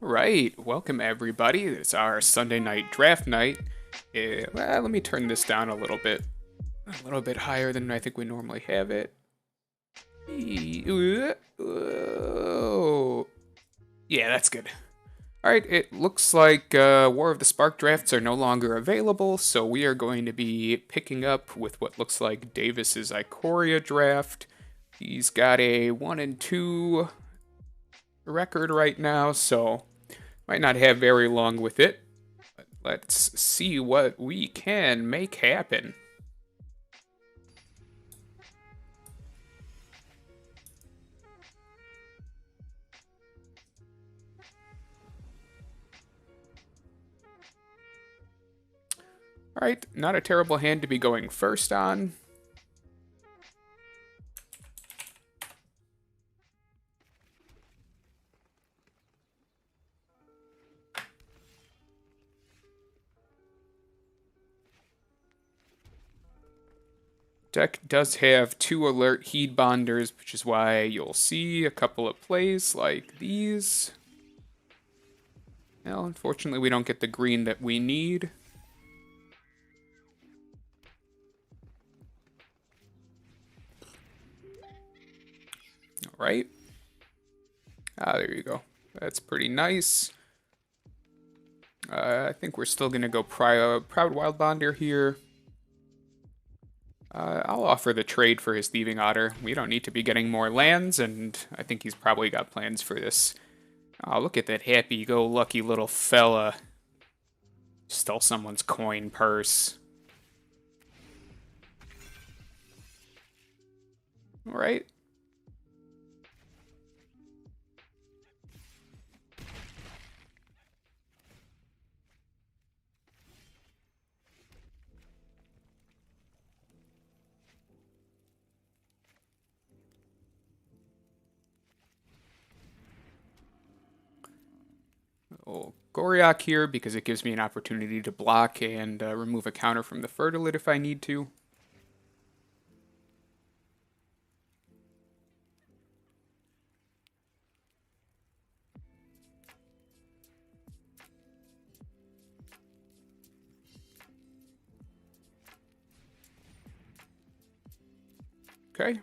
Right, welcome everybody. It's our Sunday night draft night. Well, let me turn this down a little bit higher than I think we normally have it. Oh. Yeah, that's good. All right, it looks like War of the Spark drafts are no longer available, so we are going to be picking up with what looks like Davis's Ikoria draft. He's got a 1-2 record right now, so might not have very long with it. But let's see what we can make happen. Alright, not a terrible hand to be going first on. Deck does have 2 alert heed bonders, which is why you'll see a couple of plays like these. Well, unfortunately we don't get the green that we need. Alright. There you go. That's pretty nice. I think we're still going to go Proud Wild Bonder here. I'll offer the trade for his Thieving Otter. We don't need to be getting more lands, and I think he's probably got plans for this. Oh, look at that happy-go-lucky little fella. Stole someone's coin purse. Alright. Goriak here because it gives me an opportunity to block and remove a counter from the Fertilid if I need to. Okay.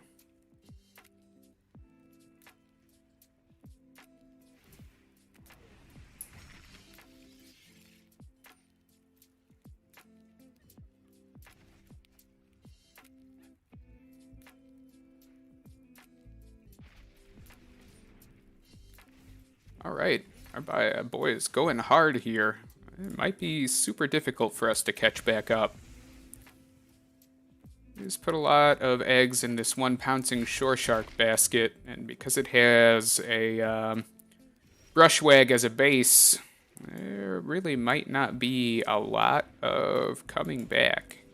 Alright, our boy is going hard here. It might be super difficult for us to catch back up. He's put a lot of eggs in this one pouncing shore shark basket, and because it has a brushwag as a base, there really might not be a lot of coming back.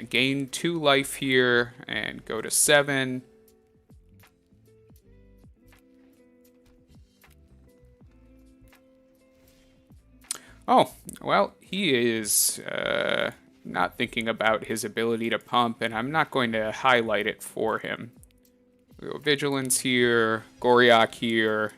Gain 2 life here and go to 7. Oh, well, he is not thinking about his ability to pump, and I'm not going to highlight it for him. We go Vigilance here, Goriak here.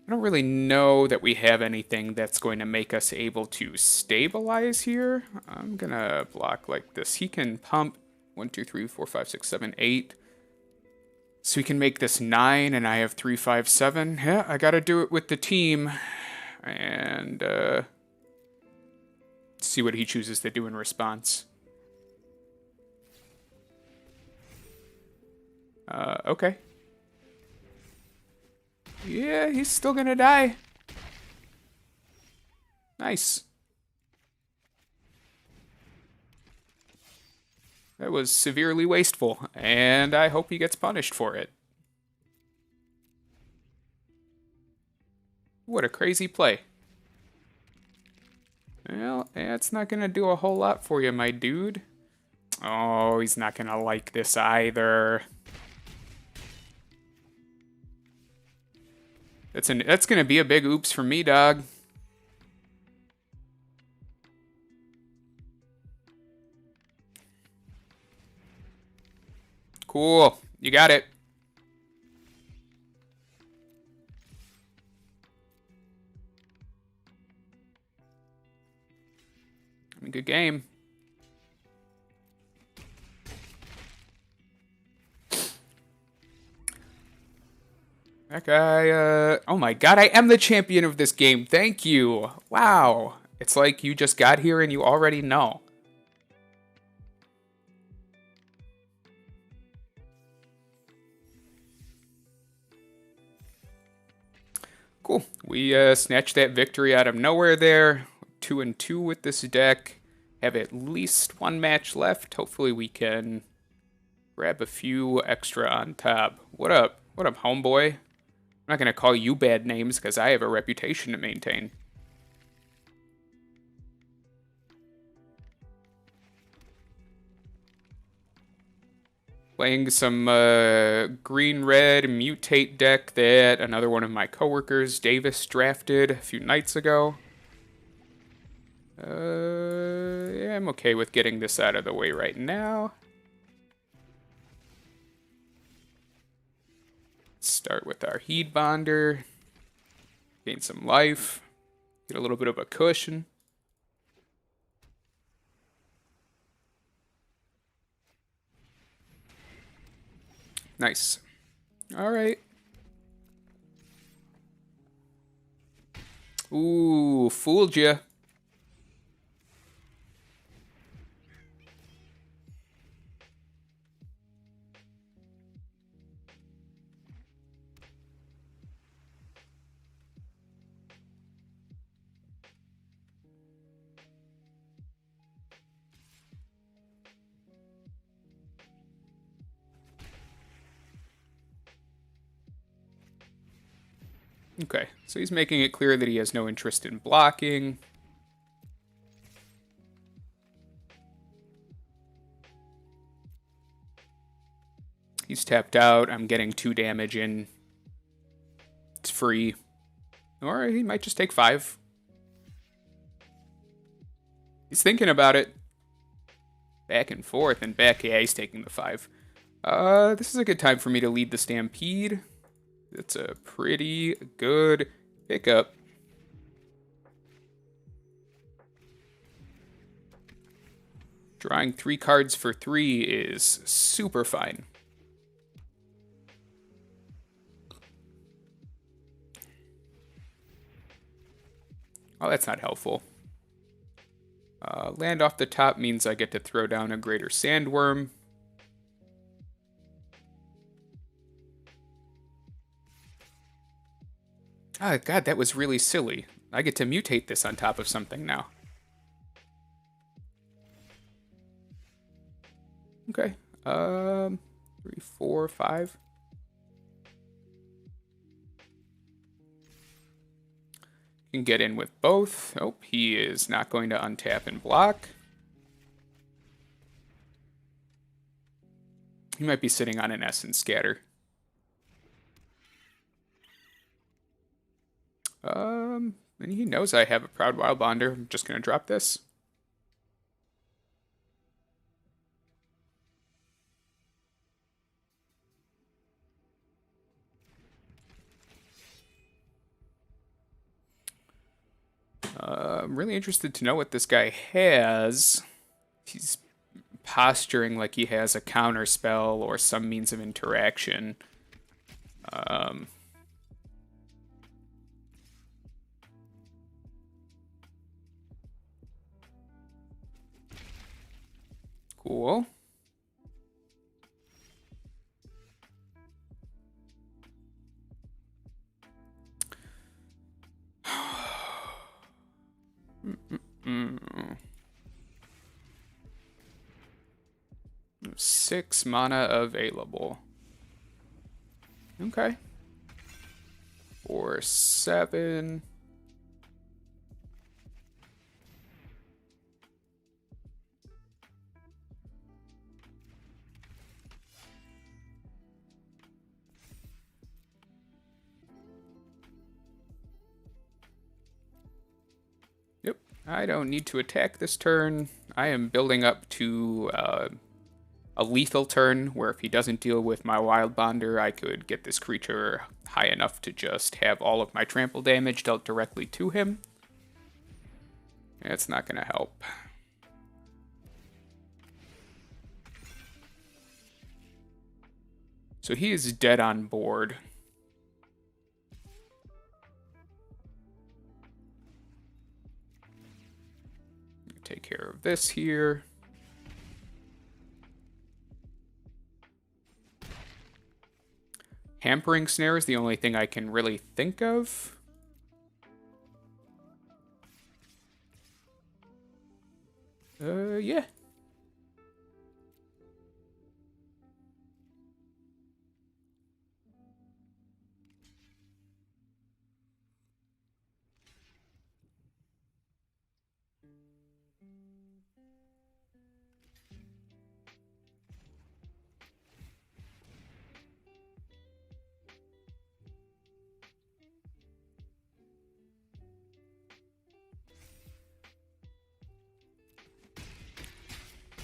I don't really know that we have anything that's going to make us able to stabilize here. I'm gonna block like this. He can pump 1, 2, 3, 4, 5, 6, 7, 8. So we can make this 9, and I have 3, 5, 7. Yeah, I gotta do it with the team. And see what he chooses to do in response. Okay. Yeah, he's still gonna die. Nice. That was severely wasteful, and I hope he gets punished for it. What a crazy play. Well, that's not going to do a whole lot for you, my dude. Oh, he's not going to like this either. That's going to be a big oops for me, dog. Cool. You got it. Good game. That guy, oh my god, I am the champion of this game. Thank you. Wow. It's like you just got here and you already know. Cool. We snatched that victory out of nowhere there. 2-2 with this deck. Have at least one match left. Hopefully we can grab a few extra on top. What up? What up, homeboy? I'm not going to call you bad names because I have a reputation to maintain. Playing some green-red mutate deck that another one of my coworkers, Davis, drafted a few nights ago. Yeah, I'm okay with getting this out of the way right now. Let's start with our Heat Bonder. Gain some life. Get a little bit of a cushion. Nice. All right. Ooh, fooled ya. Okay, so he's making it clear that he has no interest in blocking. He's tapped out. I'm getting 2 damage in. It's free. Or he might just take 5. He's thinking about it. Back and forth and back. Yeah, he's taking the 5. This is a good time for me to lead the Stampede. It's a pretty good pickup. Drawing 3 cards for 3 is super fine. Oh, that's not helpful. Land off the top means I get to throw down a Greater Sandworm. Oh, God, that was really silly. I get to mutate this on top of something now. Okay. 3, 4, 5. Can get in with both. Oh, he is not going to untap and block. He might be sitting on an Essence Scatter. And he knows I have a Proud Wild Bonder. I'm just going to drop this. I'm really interested to know what this guy has. He's posturing like he has a counter spell or some means of interaction. Cool. Six mana available. Okay. for 7. Yep, I don't need to attack this turn. I am building up to a lethal turn where if he doesn't deal with my Wild Bonder, I could get this creature high enough to just have all of my trample damage dealt directly to him. It's not going to help. So he is dead on board. Take care of this here. Hampering Snare is the only thing I can really think of. Yeah.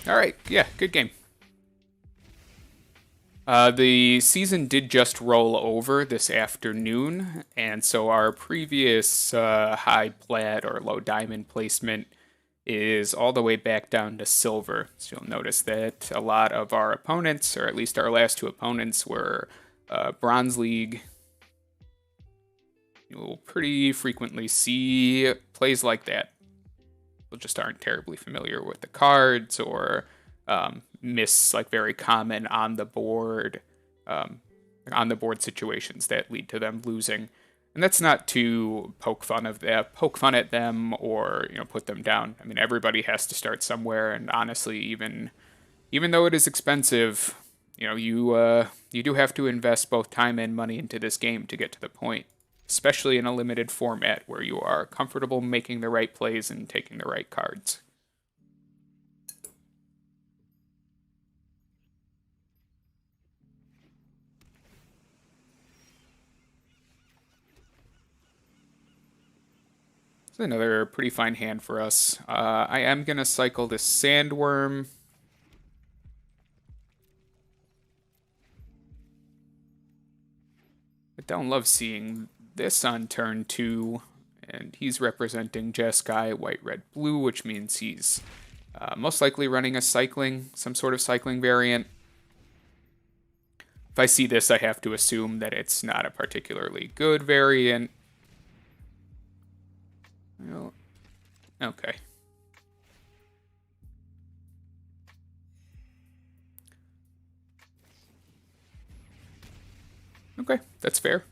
All right, yeah, good game. The season did just roll over this afternoon, and so our previous high plat or low diamond placement is all the way back down to silver. So you'll notice that a lot of our opponents, or at least our last 2 opponents, were Bronze League. You'll pretty frequently see plays like that. People just aren't terribly familiar with the cards or miss like very common on the board situations that lead to them losing. And that's not to poke fun at them or put them down. I mean, everybody has to start somewhere, and honestly, even though it is expensive, you do have to invest both time and money into this game to get to the point, especially in a limited format where you are comfortable making the right plays and taking the right cards. It's another pretty fine hand for us. I am going to cycle this Sandworm. I don't love seeing this on turn 2, and he's representing Jeskai, white, red, blue, which means he's most likely running some sort of cycling variant. If I see this, I have to assume that it's not a particularly good variant. Well, okay. Okay, that's fair.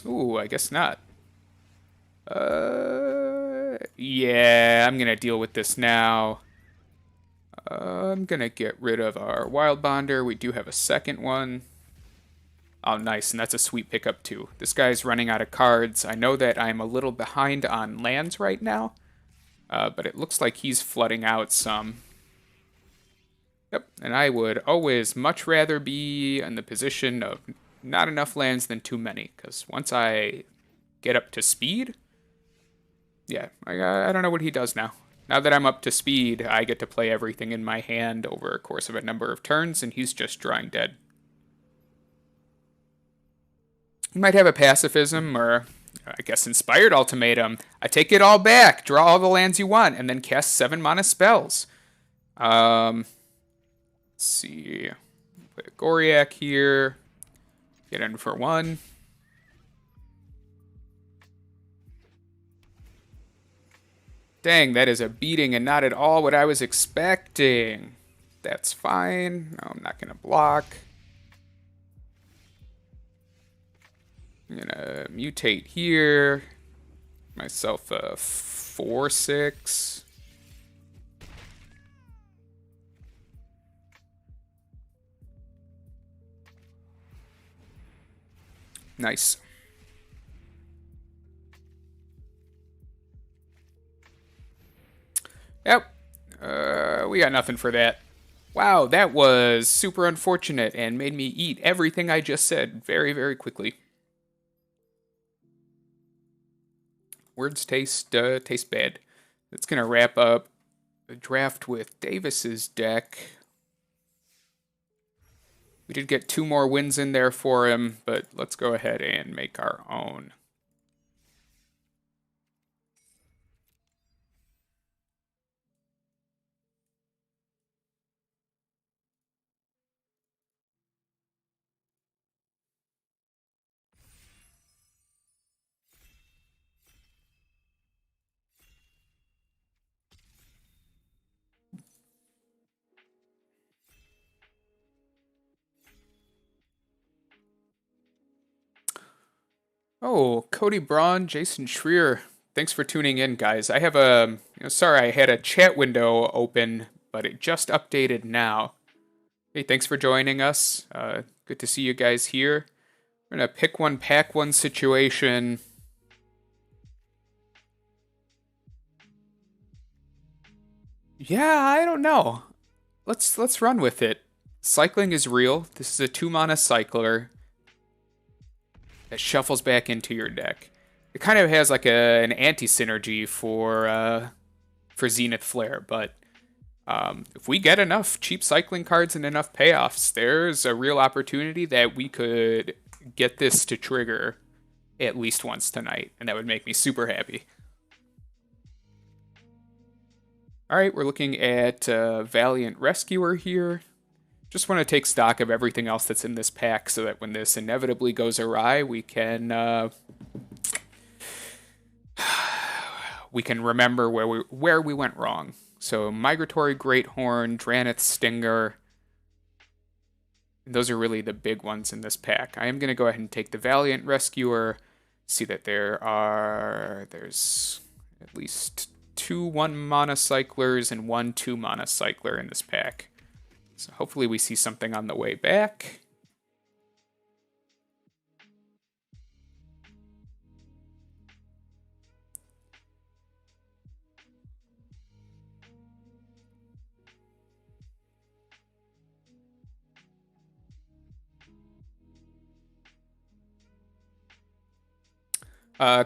Ooh, I guess not. Yeah, I'm gonna deal with this now. I'm gonna get rid of our Wild Bonder. We do have a second one. Oh, nice, and that's a sweet pickup too. This guy's running out of cards. I know that I'm a little behind on lands right now, but it looks like he's flooding out some. Yep, and I would always much rather be in the position of not enough lands than too many, because once I get up to speed, yeah, I don't know what he does now. Now that I'm up to speed, I get to play everything in my hand over a course of a number of turns, and he's just drawing dead. He might have a pacifism, or I guess Inspired Ultimatum. I take it all back, draw all the lands you want, and then cast 7 mana spells. Let's see. Put a Goriak here. Get in for 1. Dang, that is a beating and not at all what I was expecting. That's fine. No, I'm not going to block. I'm going to mutate here. Myself a 4/6. Nice. Yep. We got nothing for that. Wow, that was super unfortunate and made me eat everything I just said very, very quickly. Words taste bad. That's gonna wrap up the draft with Davis's deck. We did get 2 more wins in there for him, but let's go ahead and make our own. Oh, Cody Braun, Jason Schreier. Thanks for tuning in, guys. I have sorry, I had a chat window open, but it just updated now. Hey, thanks for joining us. Good to see you guys here. We're gonna pick one, pack one situation. Yeah, I don't know. Let's run with it. Cycling is real. This is a 2-mana cycler that shuffles back into your deck. It kind of has like an anti-synergy for Zenith Flare, but if we get enough cheap cycling cards and enough payoffs, there's a real opportunity that we could get this to trigger at least once tonight, and that would make me super happy. All right, we're looking at Valiant Rescuer here. Just want to take stock of everything else that's in this pack so that when this inevitably goes awry, we can remember where we went wrong. So Migratory Greathorn, Dranith Stinger. Those are really the big ones in this pack. I am going to go ahead and take the Valiant Rescuer. See that there's at least 2 1-mana cyclers and 1 2-mana cycler in this pack. So hopefully we see something on the way back.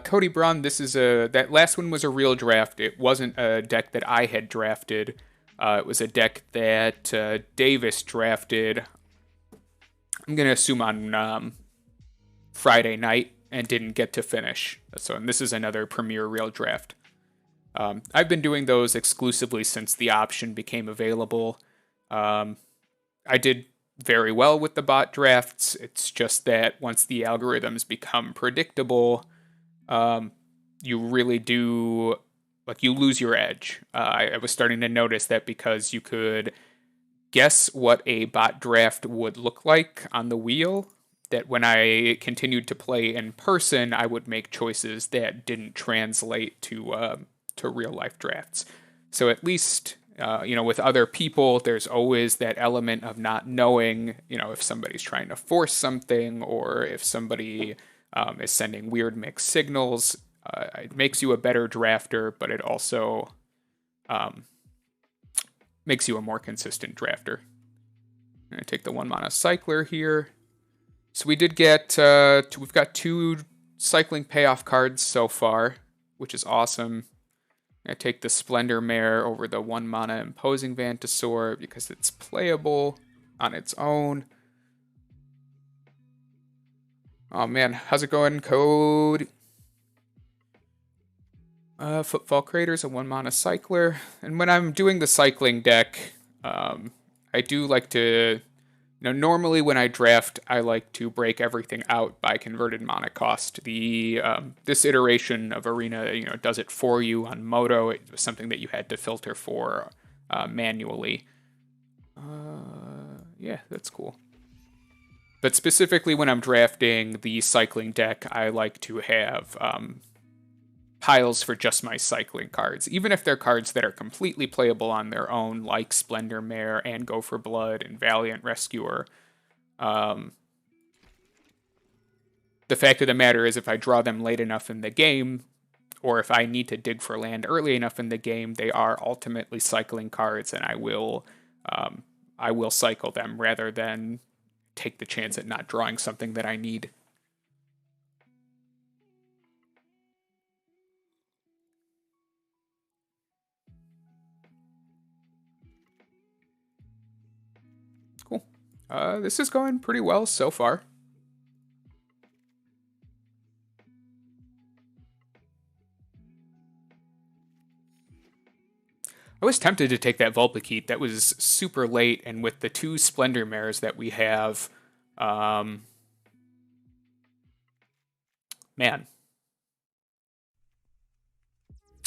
Cody Braun, that last one was a real draft. It wasn't a deck that I had drafted. It was a deck that Davis drafted. I'm gonna assume on Friday night and didn't get to finish. And this is another Premier Real draft. I've been doing those exclusively since the option became available. I did very well with the bot drafts. It's just that once the algorithms become predictable, you really do, like, you lose your edge. I was starting to notice that because you could guess what a bot draft would look like on the wheel, that when I continued to play in person, I would make choices that didn't translate to real life drafts. So at least, with other people, there's always that element of not knowing, if somebody's trying to force something or if somebody is sending weird mixed signals. It makes you a better drafter, but it also makes you a more consistent drafter. I'm going to take the 1-mana cycler here. So we did get, we've got 2 cycling payoff cards so far, which is awesome. I take the Splendor Mare over the 1-mana Imposing Vantasaur because it's playable on its own. Oh man, how's it going, Code? Footfall Crater's a 1-mana cycler. And when I'm doing the cycling deck, I do like to, normally when I draft, I like to break everything out by converted mana cost. This iteration of Arena, does it for you on Moto. It was something that you had to filter for manually. Yeah, that's cool. But specifically when I'm drafting the cycling deck, I like to have piles for just my cycling cards, even if they're cards that are completely playable on their own, like Splendor Mare and Go for Blood and Valiant Rescuer. the fact of the matter is, if I draw them late enough in the game, or if I need to dig for land early enough in the game, they are ultimately cycling cards, and I will cycle them rather than take the chance at not drawing something that I need. Cool. This is going pretty well so far. I was tempted to take that Vulpikeet. That was super late, and with the 2 Splendor Mares that we have, man.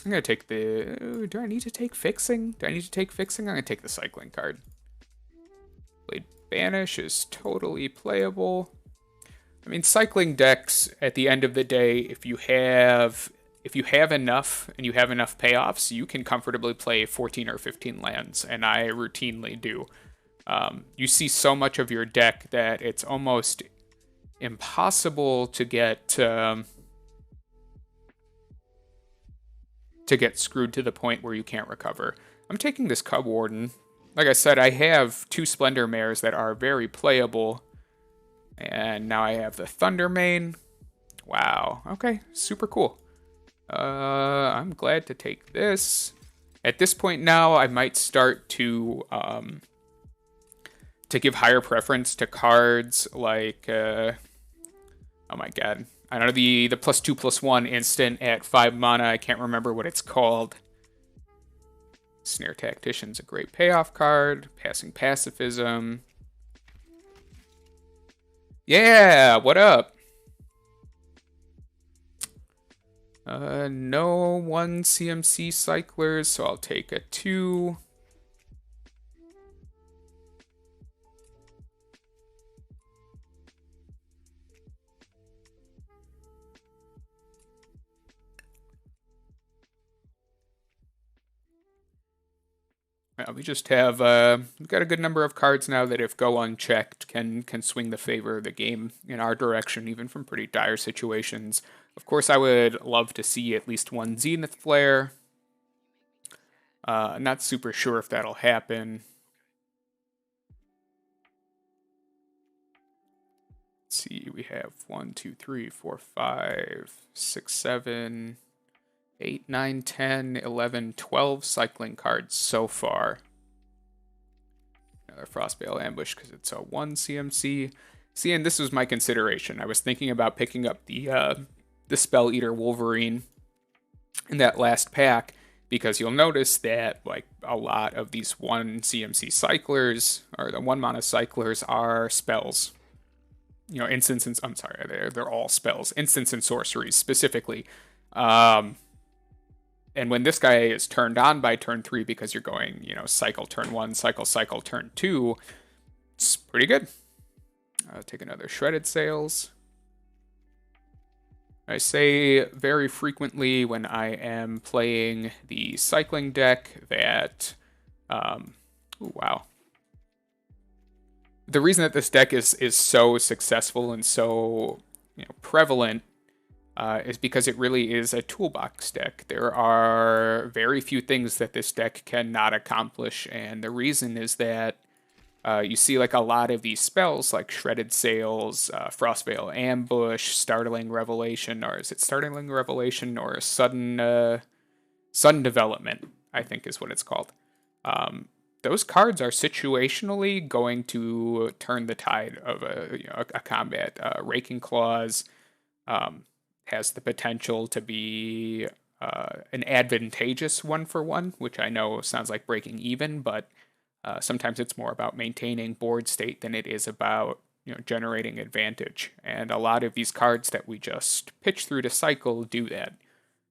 I'm going to take the... Do I need to take Fixing? Do I need to take Fixing? I'm going to take the Cycling card. Blade Banish is totally playable. I mean, cycling decks, at the end of the day, if you have enough and you have enough payoffs, you can comfortably play 14 or 15 lands, and I routinely do. You see so much of your deck that it's almost impossible to get screwed to the point where you can't recover. I'm taking this Cub Warden. Like I said, I have 2 Splendor Mares that are very playable, and now I have the Thundermane. Wow. Okay, super cool. I'm glad to take this. At this point now, I might start to give higher preference to cards like, oh my god, I don't know, the +2/+1 instant at 5 mana. I can't remember what it's called. Snare Tactician's a great payoff card. Passing Pacifism. Yeah, what up? No 1 CMC cyclers, so I'll take a 2. We just have we've got a good number of cards now that, if go unchecked, can swing the favor of the game in our direction, even from pretty dire situations. Of course, I would love to see at least 1 Zenith Flare. Not super sure if that'll happen. Let's see, we have 1, 2, 3, 4, 5, 6, 7, 8, 9, 10, 11, 12 cycling cards so far. Another Frostveil Ambush because it's a 1 CMC. See, and this was my consideration. I was thinking about picking up the Spell Eater Wolverine in that last pack, because you'll notice that, like, a lot of these 1 CMC cyclers, or the 1 mana cyclers, are spells. You know, instants and... I'm sorry, they're all spells. Instants and sorceries, specifically. And when this guy is turned on by turn 3, because you're going, you know, cycle turn 1, cycle turn 2, it's pretty good. I'll take another Shredded Sails. I say very frequently when I am playing the cycling deck that, ooh, wow. The reason that this deck is so successful and so, you know, prevalent is because it really is a toolbox deck. There are very few things that this deck cannot accomplish, and the reason is that you see, like, a lot of these spells, like Shredded Sails, Frostveil Ambush, Startling Revelation, or is it Startling Revelation or Sudden Development, I think is what it's called. Those cards are situationally going to turn the tide of a combat. Raking Claws has the potential to be an advantageous 1-for-1, which I know sounds like breaking even, but sometimes it's more about maintaining board state than it is about, you know, generating advantage. And a lot of these cards that we just pitch through to cycle do that.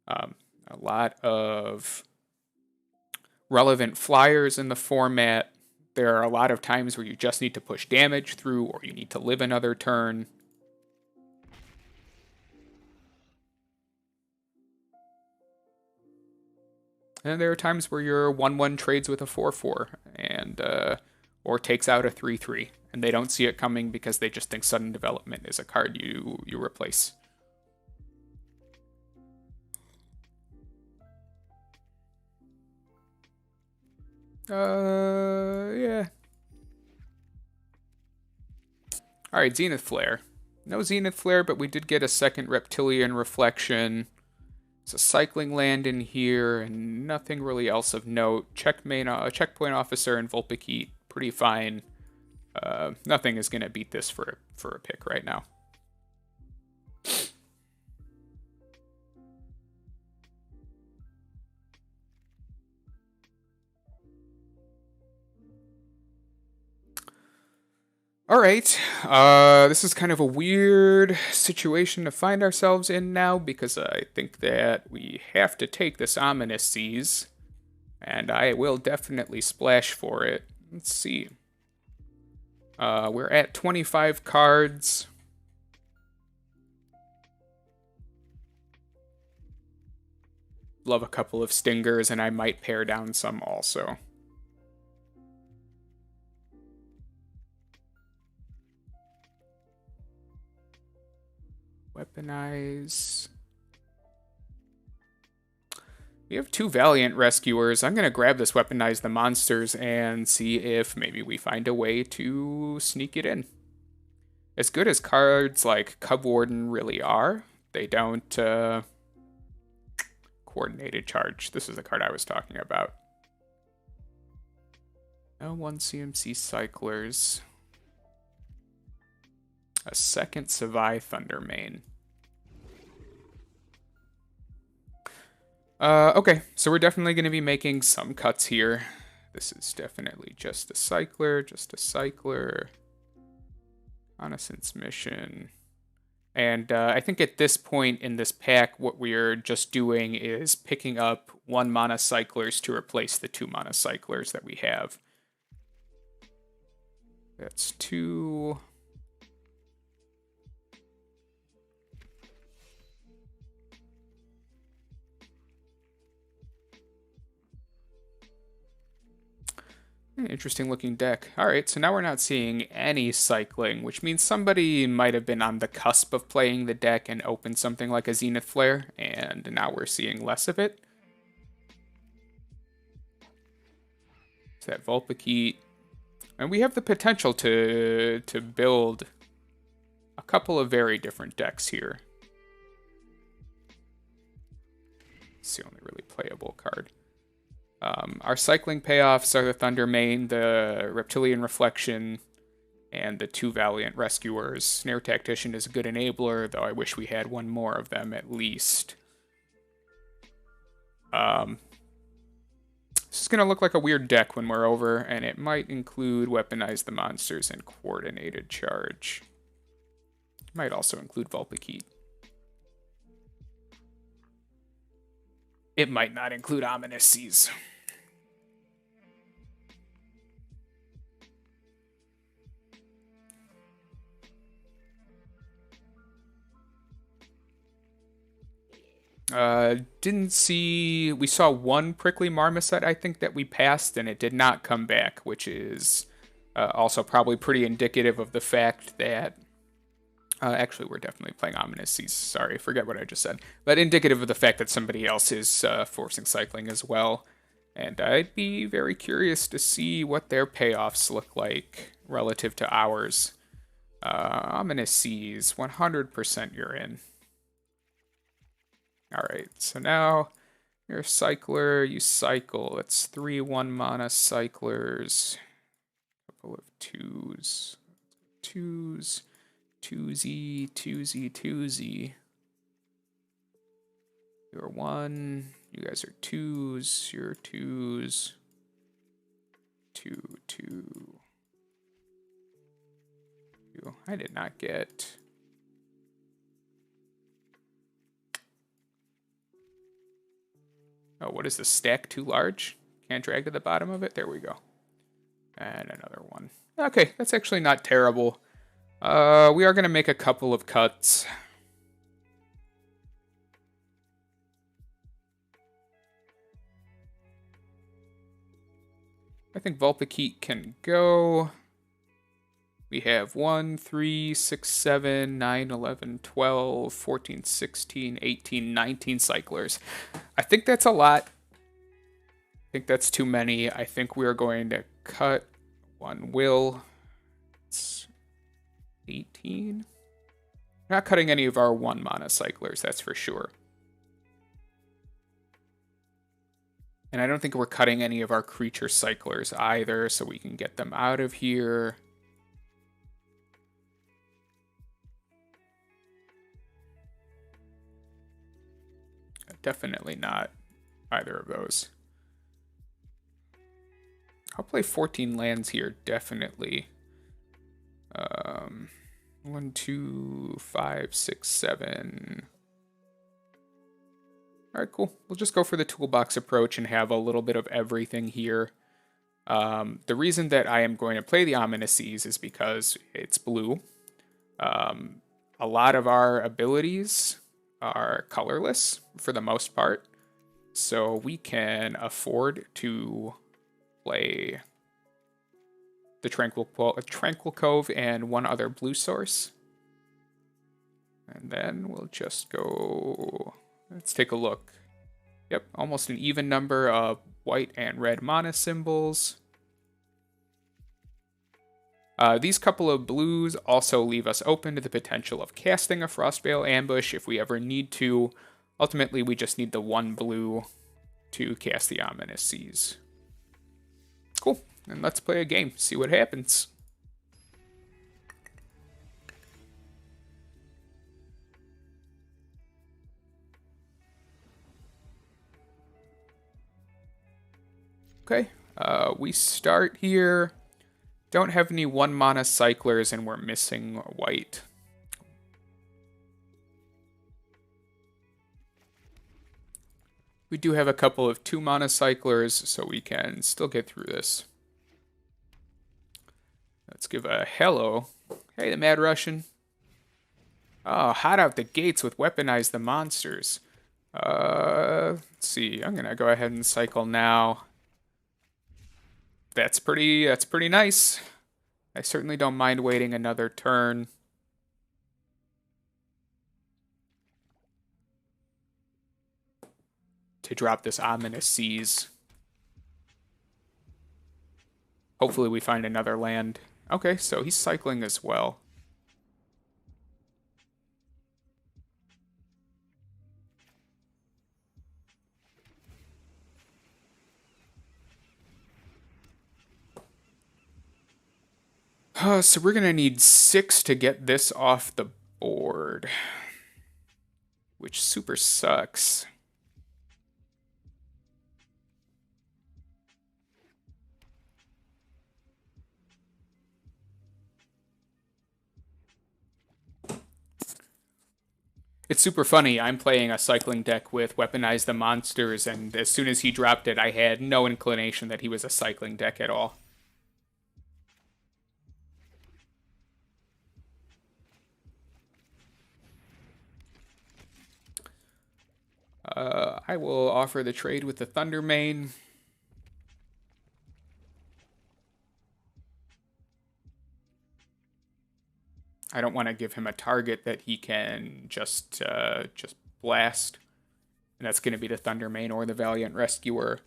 A lot of relevant flyers in the format. There are a lot of times where you just need to push damage through, or you need to live another turn. And there are times where your 1/1 trades with a 4/4 and or takes out a 3/3. and they don't see it coming because they just think sudden development is a card you replace. Yeah. Alright, Zenith Flare. No Zenith Flare, but we did get a second Reptilian Reflection. There's a cycling land in here, and nothing really else of note. Checkpoint Officer and Vulpikeet, pretty fine. Nothing is going to beat this for a pick right now. All right, this is kind of a weird situation to find ourselves in now because I think that we have to take this Ominous Seas, and I will definitely splash for it. Let's see. We're at 25 cards. Love a couple of Stingers, and I might pare down some also. Weaponize. We have 2 Valiant Rescuers. I'm going to grab this Weaponize the Monsters and see if maybe we find a way to sneak it in. As good as cards like Cub Warden really are, they don't... Coordinated Charge. This is the card I was talking about. L1 CMC Cyclers. A second Savai Thundermane. Okay, so we're definitely going to be making some cuts here. This is definitely just a cycler, Reconnaissance mission. And I think at this point in this pack, what we're just doing is picking up 1 mana cyclers to replace the 2 mana cyclers that we have. That's 2... Interesting looking deck. Alright, so now we're not seeing any cycling, which means somebody might have been on the cusp of playing the deck and opened something like a Zenith Flare, and now we're seeing less of it. So that Vulpikeet. And we have the potential to build a couple of very different decks here. It's the only really playable card. Our cycling payoffs are the Thundermane, the Reptilian Reflection, and the 2 Valiant Rescuers. Snare Tactician is a good enabler, though I wish we had 1 more of them at least. This is going to look like a weird deck when we're over, and it might include Weaponize the Monsters and Coordinated Charge. It might also include Vulpikeet. It might not include Ominous Seas. Didn't see... We saw 1 Prickly Marmoset, I think, that we passed, and it did not come back, which is also probably pretty indicative of the fact that... actually, we're definitely playing Ominous Seas. Sorry, forget what I just said. But indicative of the fact that somebody else is forcing cycling as well. And I'd be very curious to see what their payoffs look like relative to ours. Ominous Seas, 100% you're in. Alright, so now you're a cycler, you cycle. It's 3 1-mana cyclers. Couple of 2s. 2s. 2Z. You're 1. You guys are 2s. You're 2s. 2. I did not get... Oh, what is this? Stack too large? Can't drag to the bottom of it? There we go. And another one. Okay, that's actually not terrible. We are going to make a couple of cuts. I think Vulpikeet can go. We have 1, 3, 6, 7, 9, 11, 12, 14, 16, 18, 19 cyclers. I think that's a lot. I think that's too many. I think we're going to cut one will. It's 18. We're not cutting any of our 1 mana cyclers, that's for sure. And I don't think we're cutting any of our creature cyclers either, so we can get them out of here. Definitely not either of those. I'll play 14 lands here, definitely. 1, 2, 5, 6, 7. All right, cool. We'll just go for the toolbox approach and have a little bit of everything here. The reason that I am going to play the Ominous Seas is because it's blue. A lot of our abilities are colorless for the most part, so we can afford to play the Tranquil Cove and one other blue source. And then we'll just go... Let's take a look. Yep, almost an even number of white and red mana symbols. These couple of blues also leave us open to the potential of casting a Frostveil Ambush if we ever need to. Ultimately, we just need the 1 blue to cast the Ominous Seas. Cool, and let's play a game, see what happens. Okay, we start here. Don't have any 1 mana cyclers, and we're missing white. We do have a couple of 2 mana cyclers, so we can still get through this. Let's give a hello. Hey, the Mad Russian. Oh, hot out the gates with Weaponize the Monsters. Let's see. I'm gonna go ahead and cycle now. That's pretty nice. I certainly don't mind waiting another turn. To drop this Ominous Seas. Hopefully we find another land. Okay, so he's cycling as well. So we're gonna need 6 to get this off the board, which super sucks. It's super funny. I'm playing a cycling deck with Weaponize the Monsters, and as soon as he dropped it, I had no inclination that he was a cycling deck at all. I will offer the trade with the Thundermane. I don't want to give him a target that he can just blast. And that's going to be the Thundermane or the Valiant Rescuer.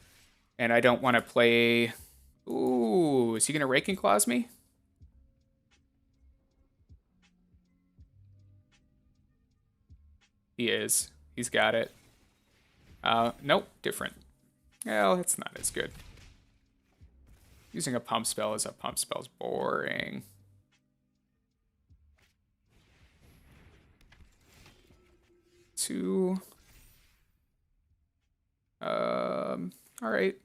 And I don't want to play... Ooh, is he going to Raking Claws me? He is. He's got it. Nope, different. Well, it's not as good. Using a pump spell as a pump spell's boring. Two. All right.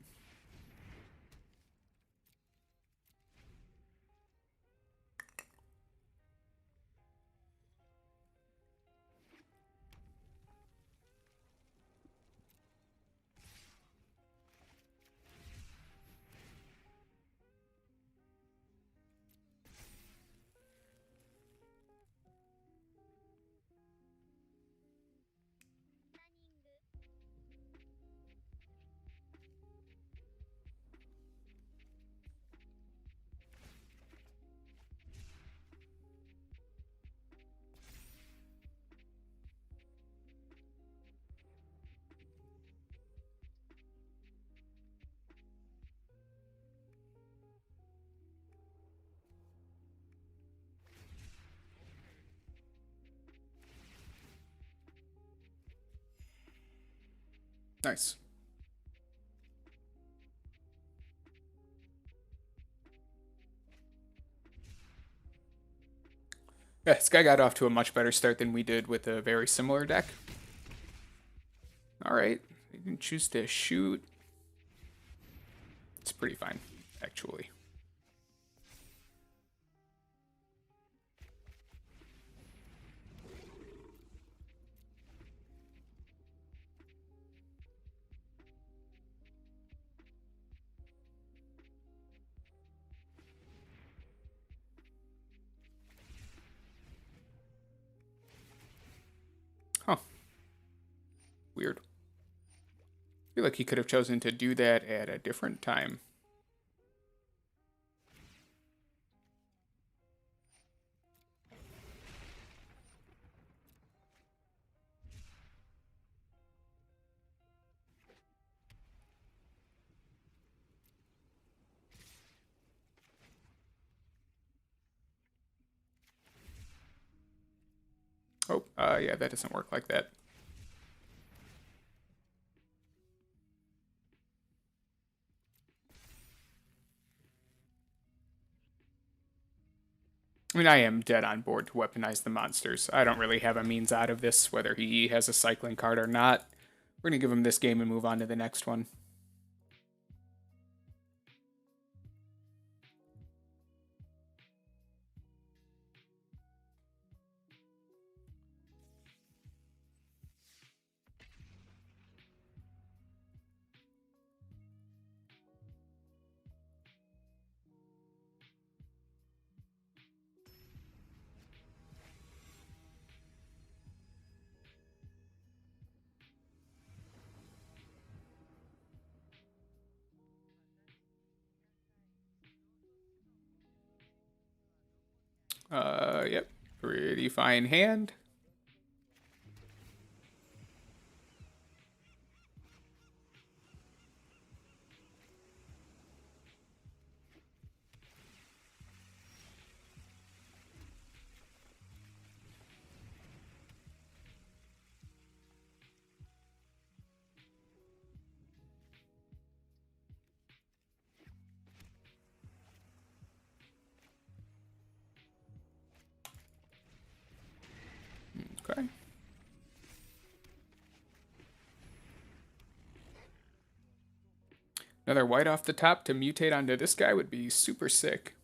Nice. Yeah, this guy got off to a much better start than we did with a very similar deck. Alright, he didn't choose to shoot. It's pretty fine, actually. Huh. Weird. I feel like he could have chosen to do that at a different time. Oh, yeah, that doesn't work like that. I mean, I am dead on board to weaponize the monsters. I don't really have a means out of this, whether he has a cycling card or not. We're going to give him this game and move on to the next one. Yep. Pretty fine hand. Okay. Another white off the top to mutate onto this guy would be super sick.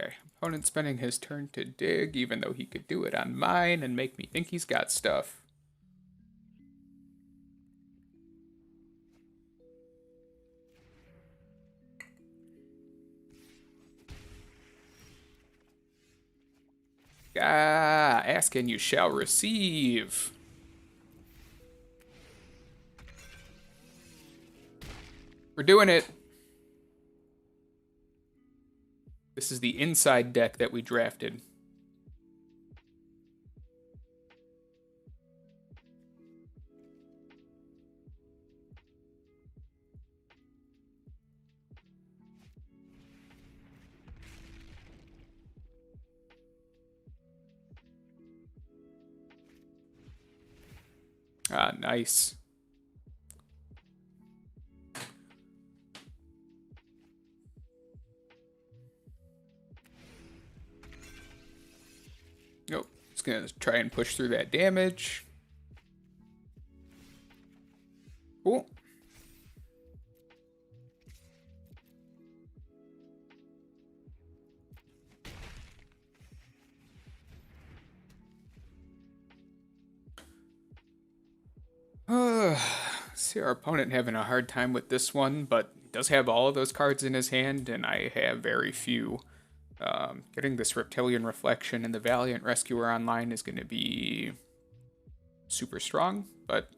Okay, opponent spending his turn to dig, even though he could do it on mine and make me think he's got stuff. Ah, ask and you shall receive. We're doing it. This is the inside deck that we drafted. Ah, nice. Nope. Just gonna try and push through that damage. Cool. See our opponent having a hard time with this one, but he does have all of those cards in his hand, and I have very few. Getting this Reptilian Reflection and the Valiant Rescuer online is going to be super strong, but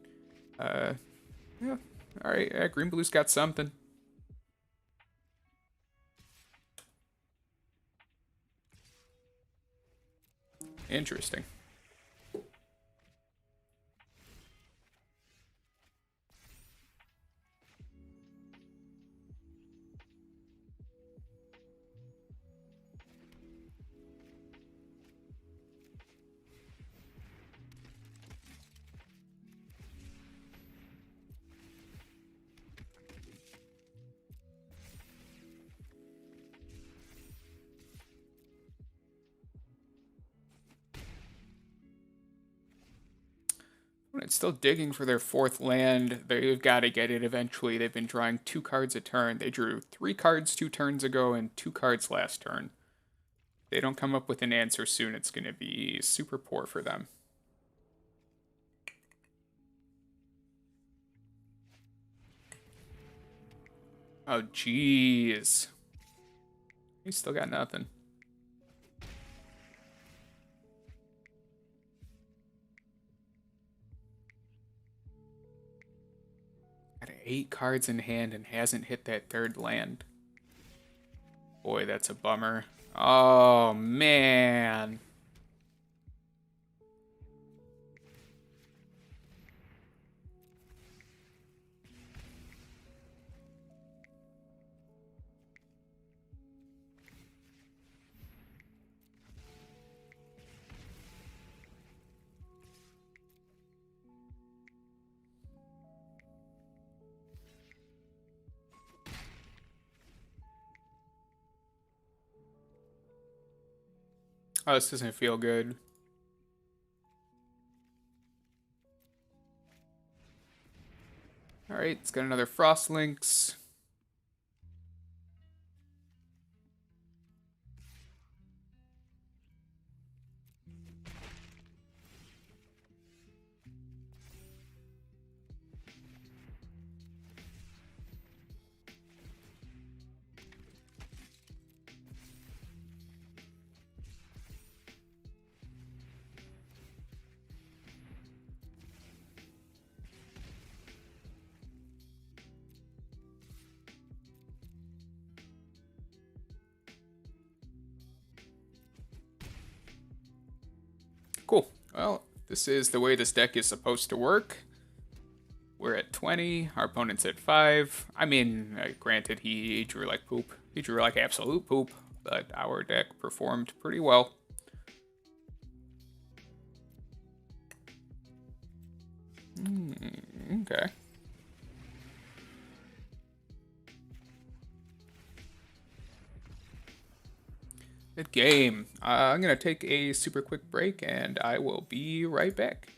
yeah, all right. Yeah, Green Blue's got something. Interesting. Opponent's still digging for their fourth land. They've got to get it eventually. They've been drawing 2 cards a turn. They drew 3 cards 2 turns ago and 2 cards last turn. If they don't come up with an answer soon, it's going to be super poor for them. Oh, jeez. He's still got nothing. Got 8 cards in hand and hasn't hit that third land. Boy, that's a bummer. Oh, man. Oh, this doesn't feel good. Alright, it's got another Frost Lynx. Cool. Well, this is the way this deck is supposed to work. We're at 20. Our opponent's at 5. I mean, granted, he drew like poop. He drew like absolute poop, but our deck performed pretty well. Okay. Good game. I'm going to take a super quick break, and I will be right back.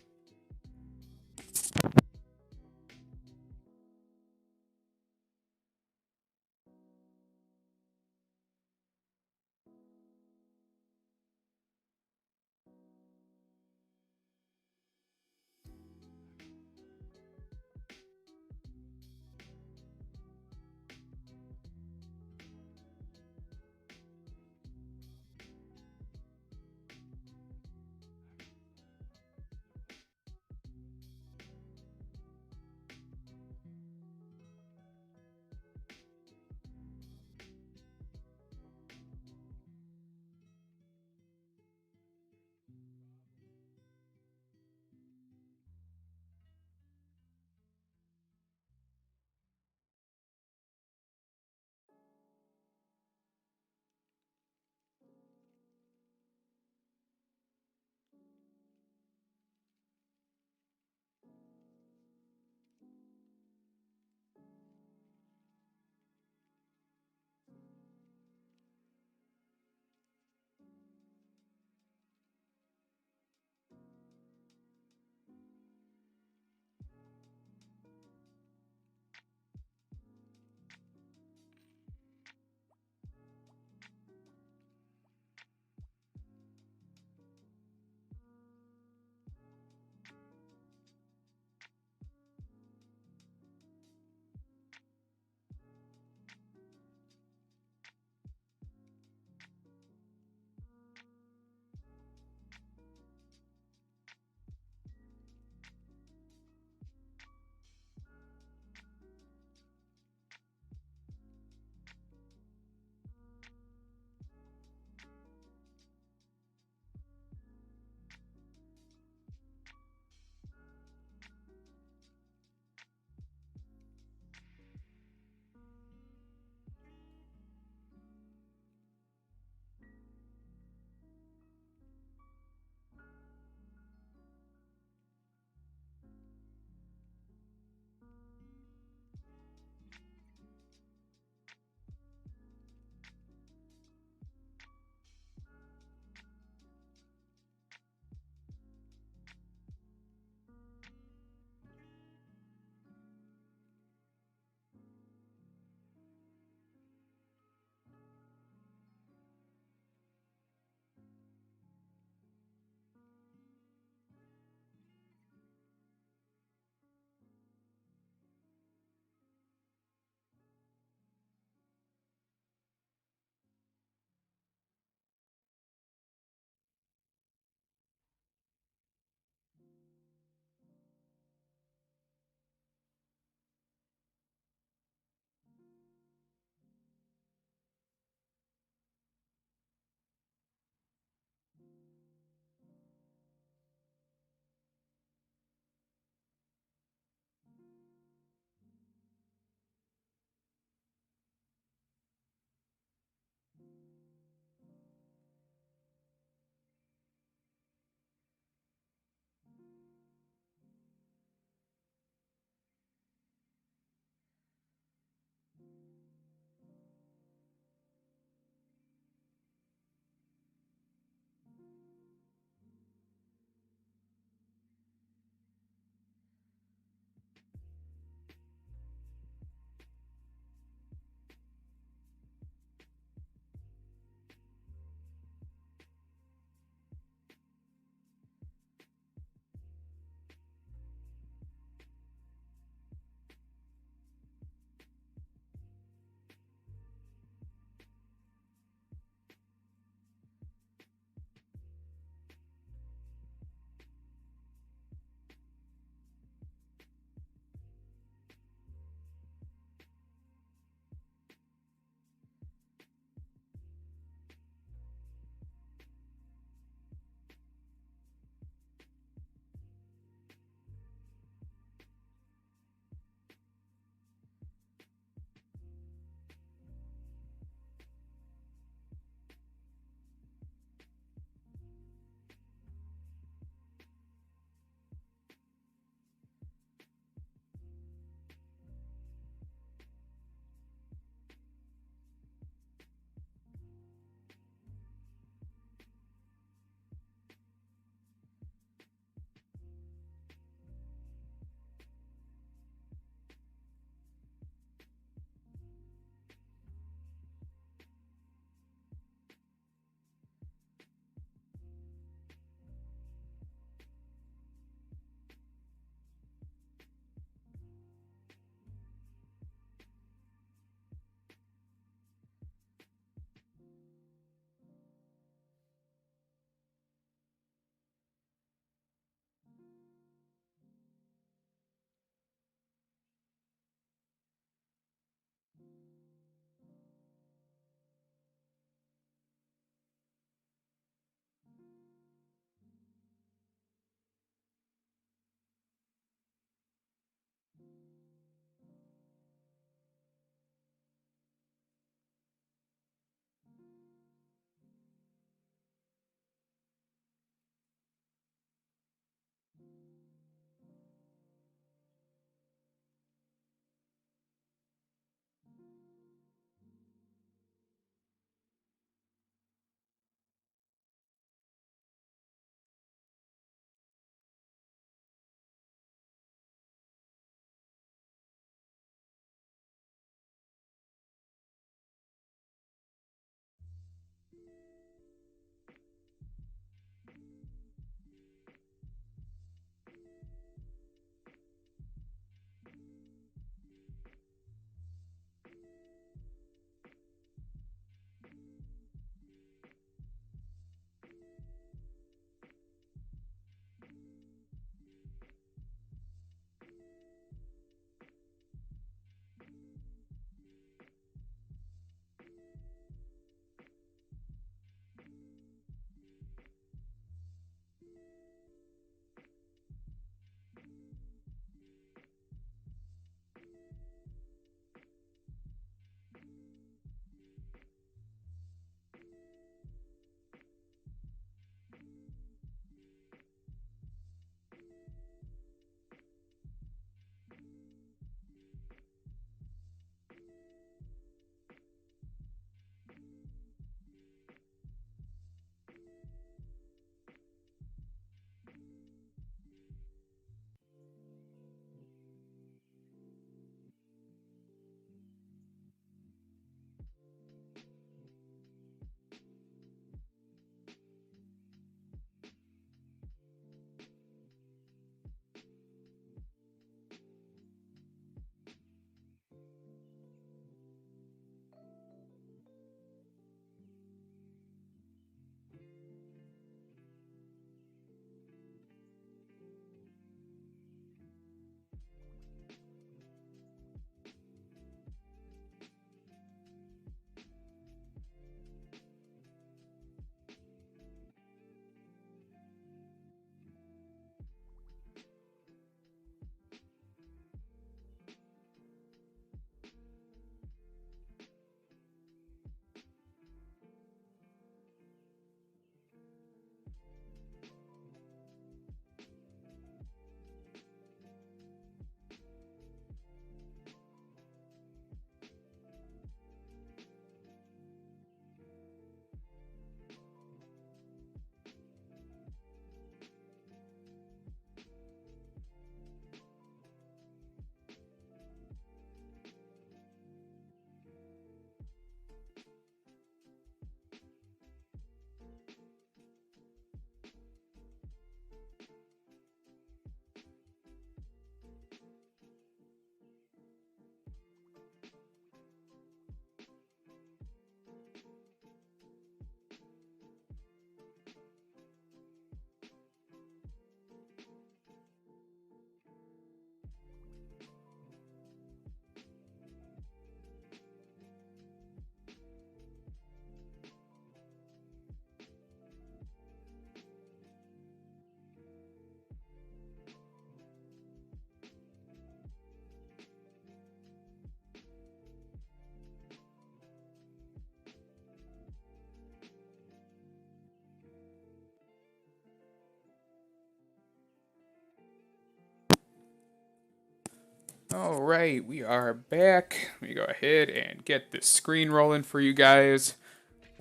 All right, we are back. Let me go ahead and get this screen rolling for you guys.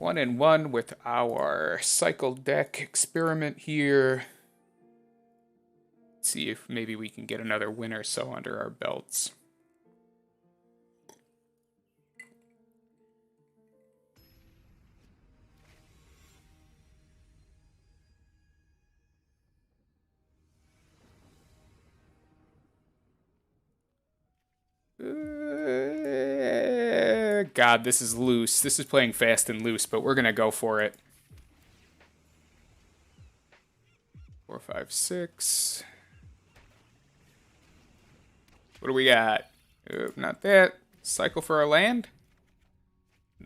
1-1 with our cycle deck experiment here. See if maybe we can get another win or so under our belts. God, this is loose. This is playing fast and loose, but we're going to go for it. 4, 5, 6. What do we got? Not that. Cycle for our land?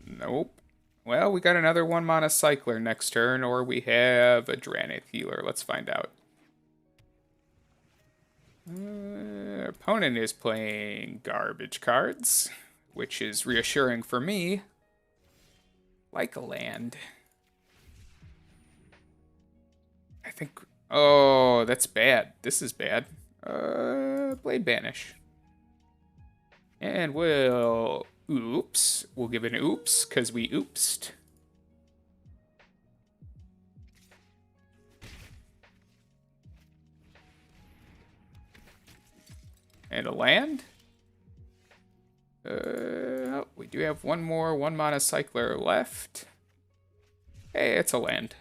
Nope. Well, we got another 1-mana cycler next turn, or we have a Dranith healer. Let's find out. Opponent is playing garbage cards, which is reassuring for me. Like a land. I think... Oh, that's bad. This is bad. Blade Banish. And we'll... Oops. We'll give it an oops, because we oopsed. And a land. We do have one more 1-mana cycler left. Hey, it's a land.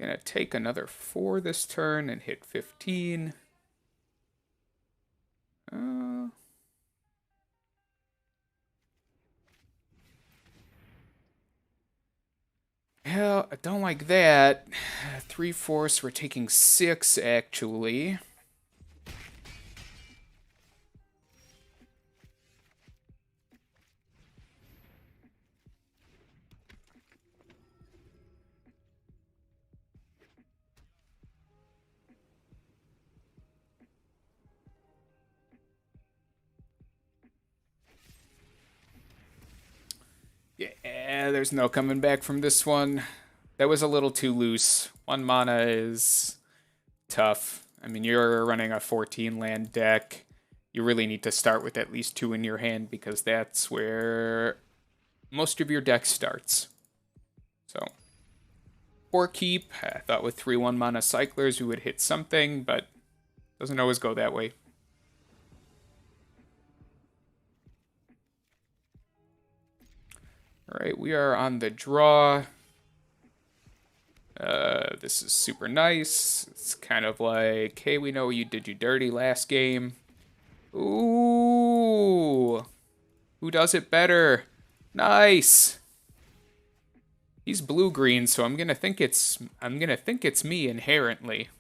Gonna take another 4 this turn and hit 15. Yeah, I don't like that. 3 force, we're taking 6 actually. Yeah, there's no coming back from this one. That was a little too loose. 1 mana is tough. I mean, you're running a 14 land deck. You really need to start with at least 2 in your hand because that's where most of your deck starts. So, poor keep. I thought with 3 1-mana cyclers we would hit something, but doesn't always go that way. Alright, we are on the draw. This is super nice. It's kind of like, hey, we know you did you dirty last game. Ooh. Who does it better? Nice. He's blue-green, so I'm gonna think it's me inherently.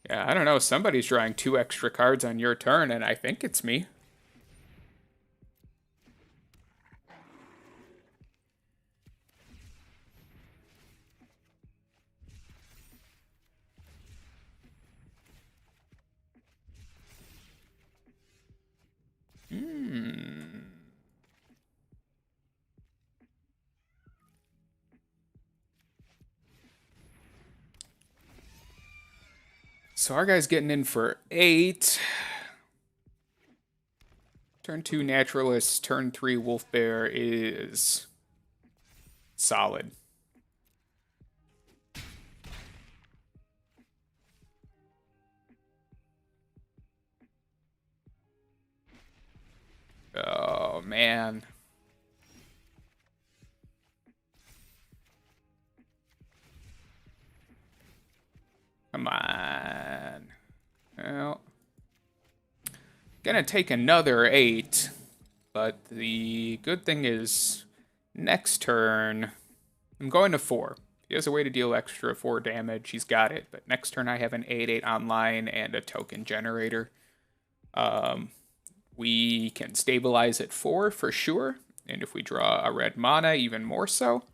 Yeah, I don't know. Somebody's drawing 2 extra cards on your turn, and I think it's me. So our guy's getting in for 8. Turn 2 Naturalist, turn 3 Wolf Bear is solid. Oh, man. Come on. Well, gonna take another 8, but the good thing is next turn I'm going to 4. If he has a way to deal extra 4 damage, he's got it. But next turn I have an 8/8 online and a token generator. We can stabilize at 4 for sure, and if we draw a red mana, even more so.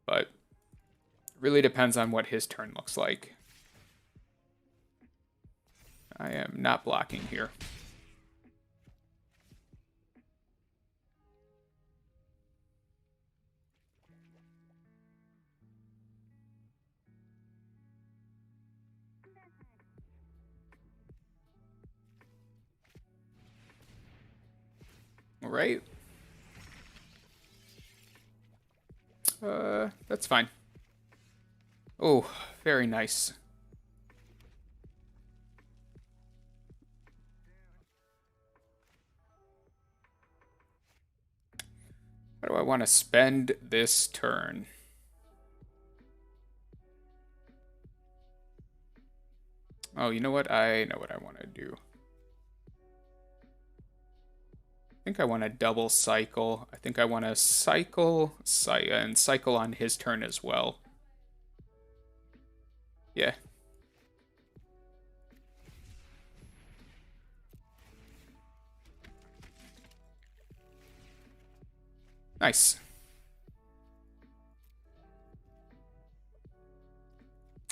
But it really depends on what his turn looks like. I am not blocking here. Right? That's fine. Oh, very nice. How do I want to spend this turn? Oh, you know what? I know what I want to do. I think I want to double cycle. I think I want to cycle, and cycle on his turn as well. Yeah. Nice.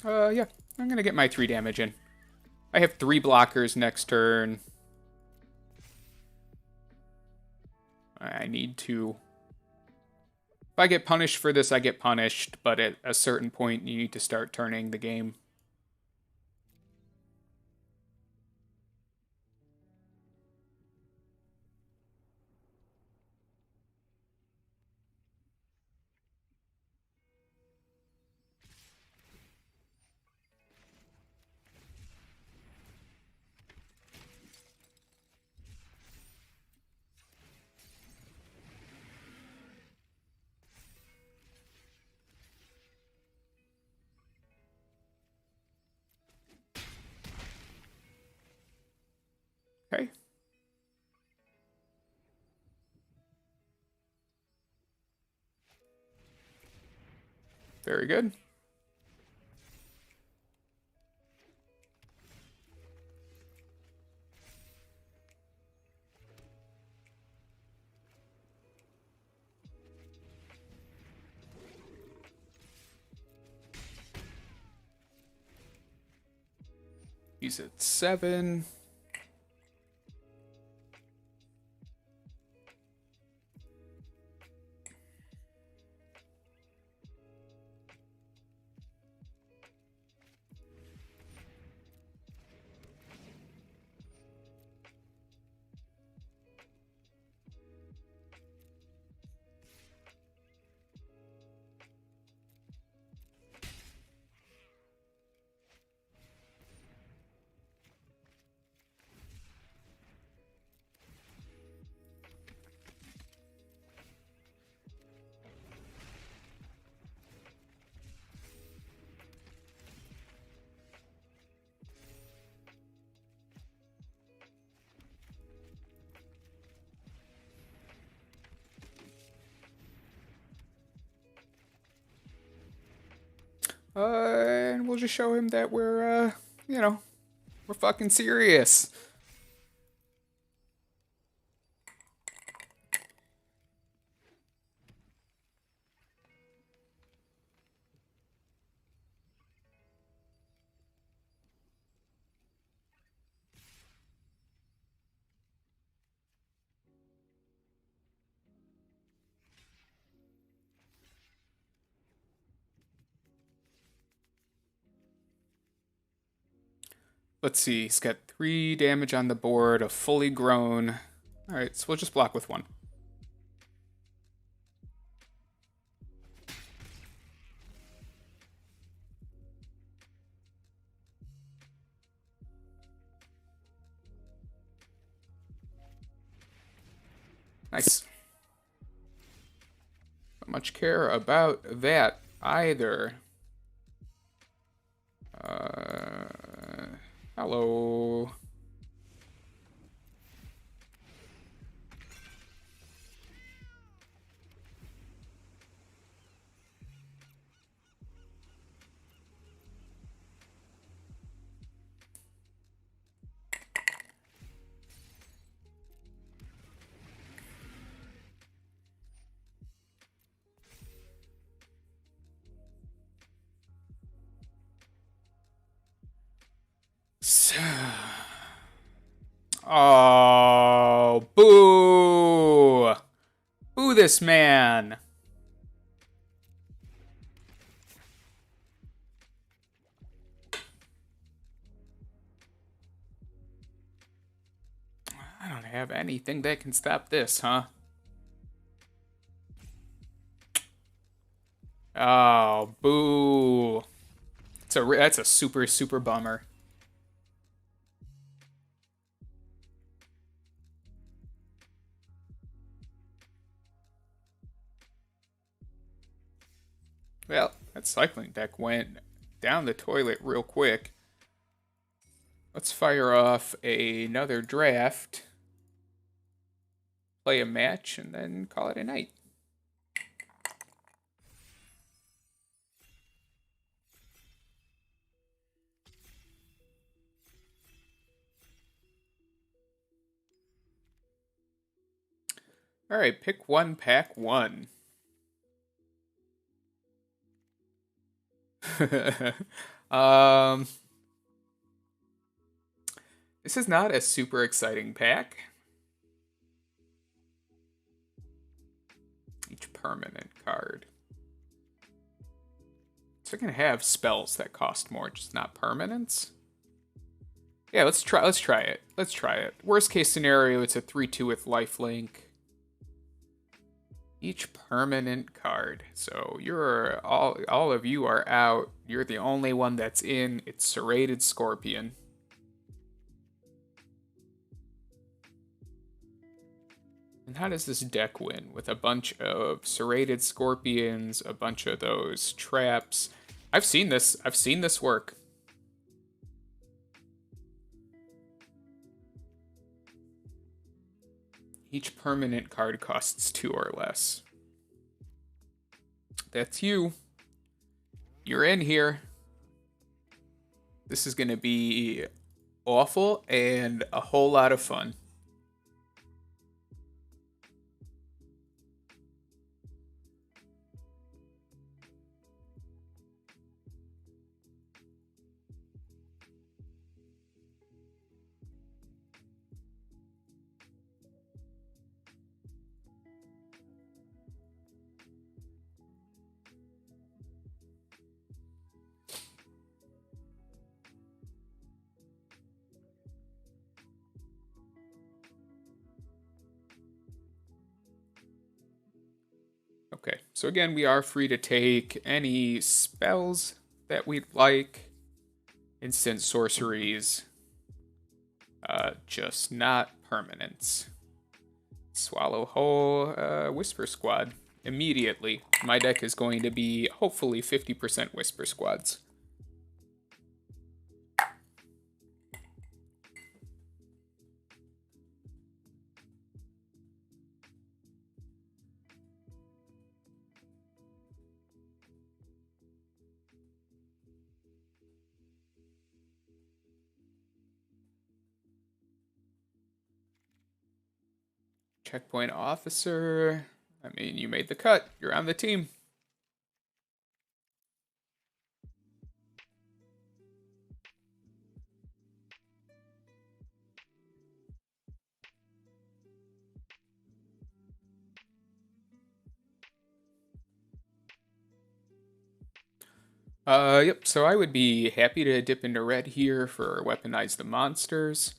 Yeah. I'm gonna get my 3 damage in. I have 3 blockers next turn. I need to... If I get punished for this, I get punished, but at a certain point, you need to start turning the game. Okay. Very good. He's at 7. And we'll just show him that we're, you know, we're fucking serious. Let's see, he's got 3 damage on the board, a fully grown. Alright, so we'll just block with 1. Nice. Not much care about that either. Hello. Oh, boo! Boo this man! I don't have anything that can stop this, huh? Oh, boo. That's a super, super bummer. Well, that cycling deck went down the toilet real quick. Let's fire off another draft, play a match, and then call it a night. All right, pick one, pack one. um, this is not a super exciting pack. Each permanent card. So I can have spells that cost more, just not permanents. Yeah, let's try it. Let's try it. Worst case scenario, it's a 3/2 with lifelink. Each permanent card. So you're all of you are out. You're the only one that's in. It's Serrated Scorpion. And how does this deck win? With a bunch of Serrated Scorpions, a bunch of those traps. I've seen this work. Each permanent card costs 2 or less. That's you. You're in here. This is going to be awful and a whole lot of fun. Okay, so again, we are free to take any spells that we'd like, instant sorceries, just not permanents. Swallow whole, Whisper Squad. Immediately, my deck is going to be hopefully 50% Whisper Squads. Checkpoint officer. I mean, you made the cut. You're on the team. Yep, so I would be happy to dip into red here for Weaponize the Monsters.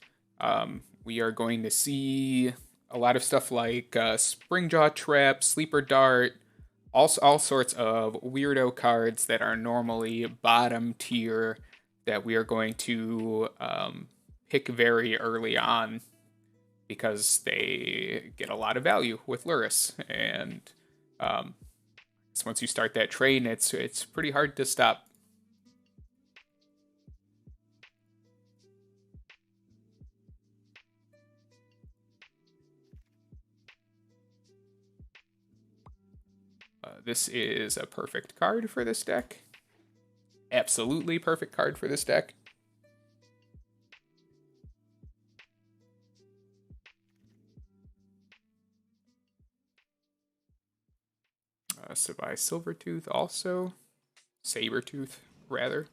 We are going to see a lot of stuff like Springjaw Trap, Sleeper Dart, all sorts of weirdo cards that are normally bottom tier that we are going to pick very early on because they get a lot of value with Luris. And once you start that train, it's pretty hard to stop. This is a perfect card for this deck. Absolutely perfect card for this deck. Sabai Silvertooth also. Sabertooth, rather.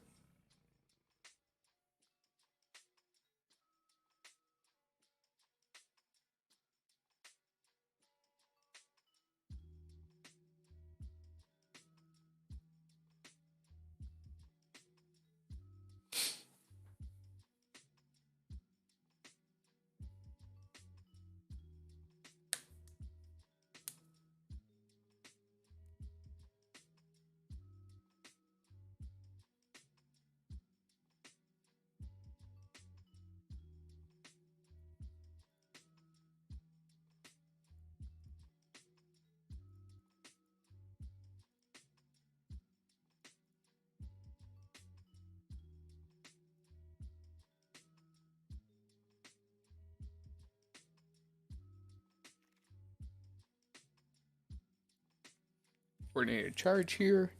Coordinated charge here.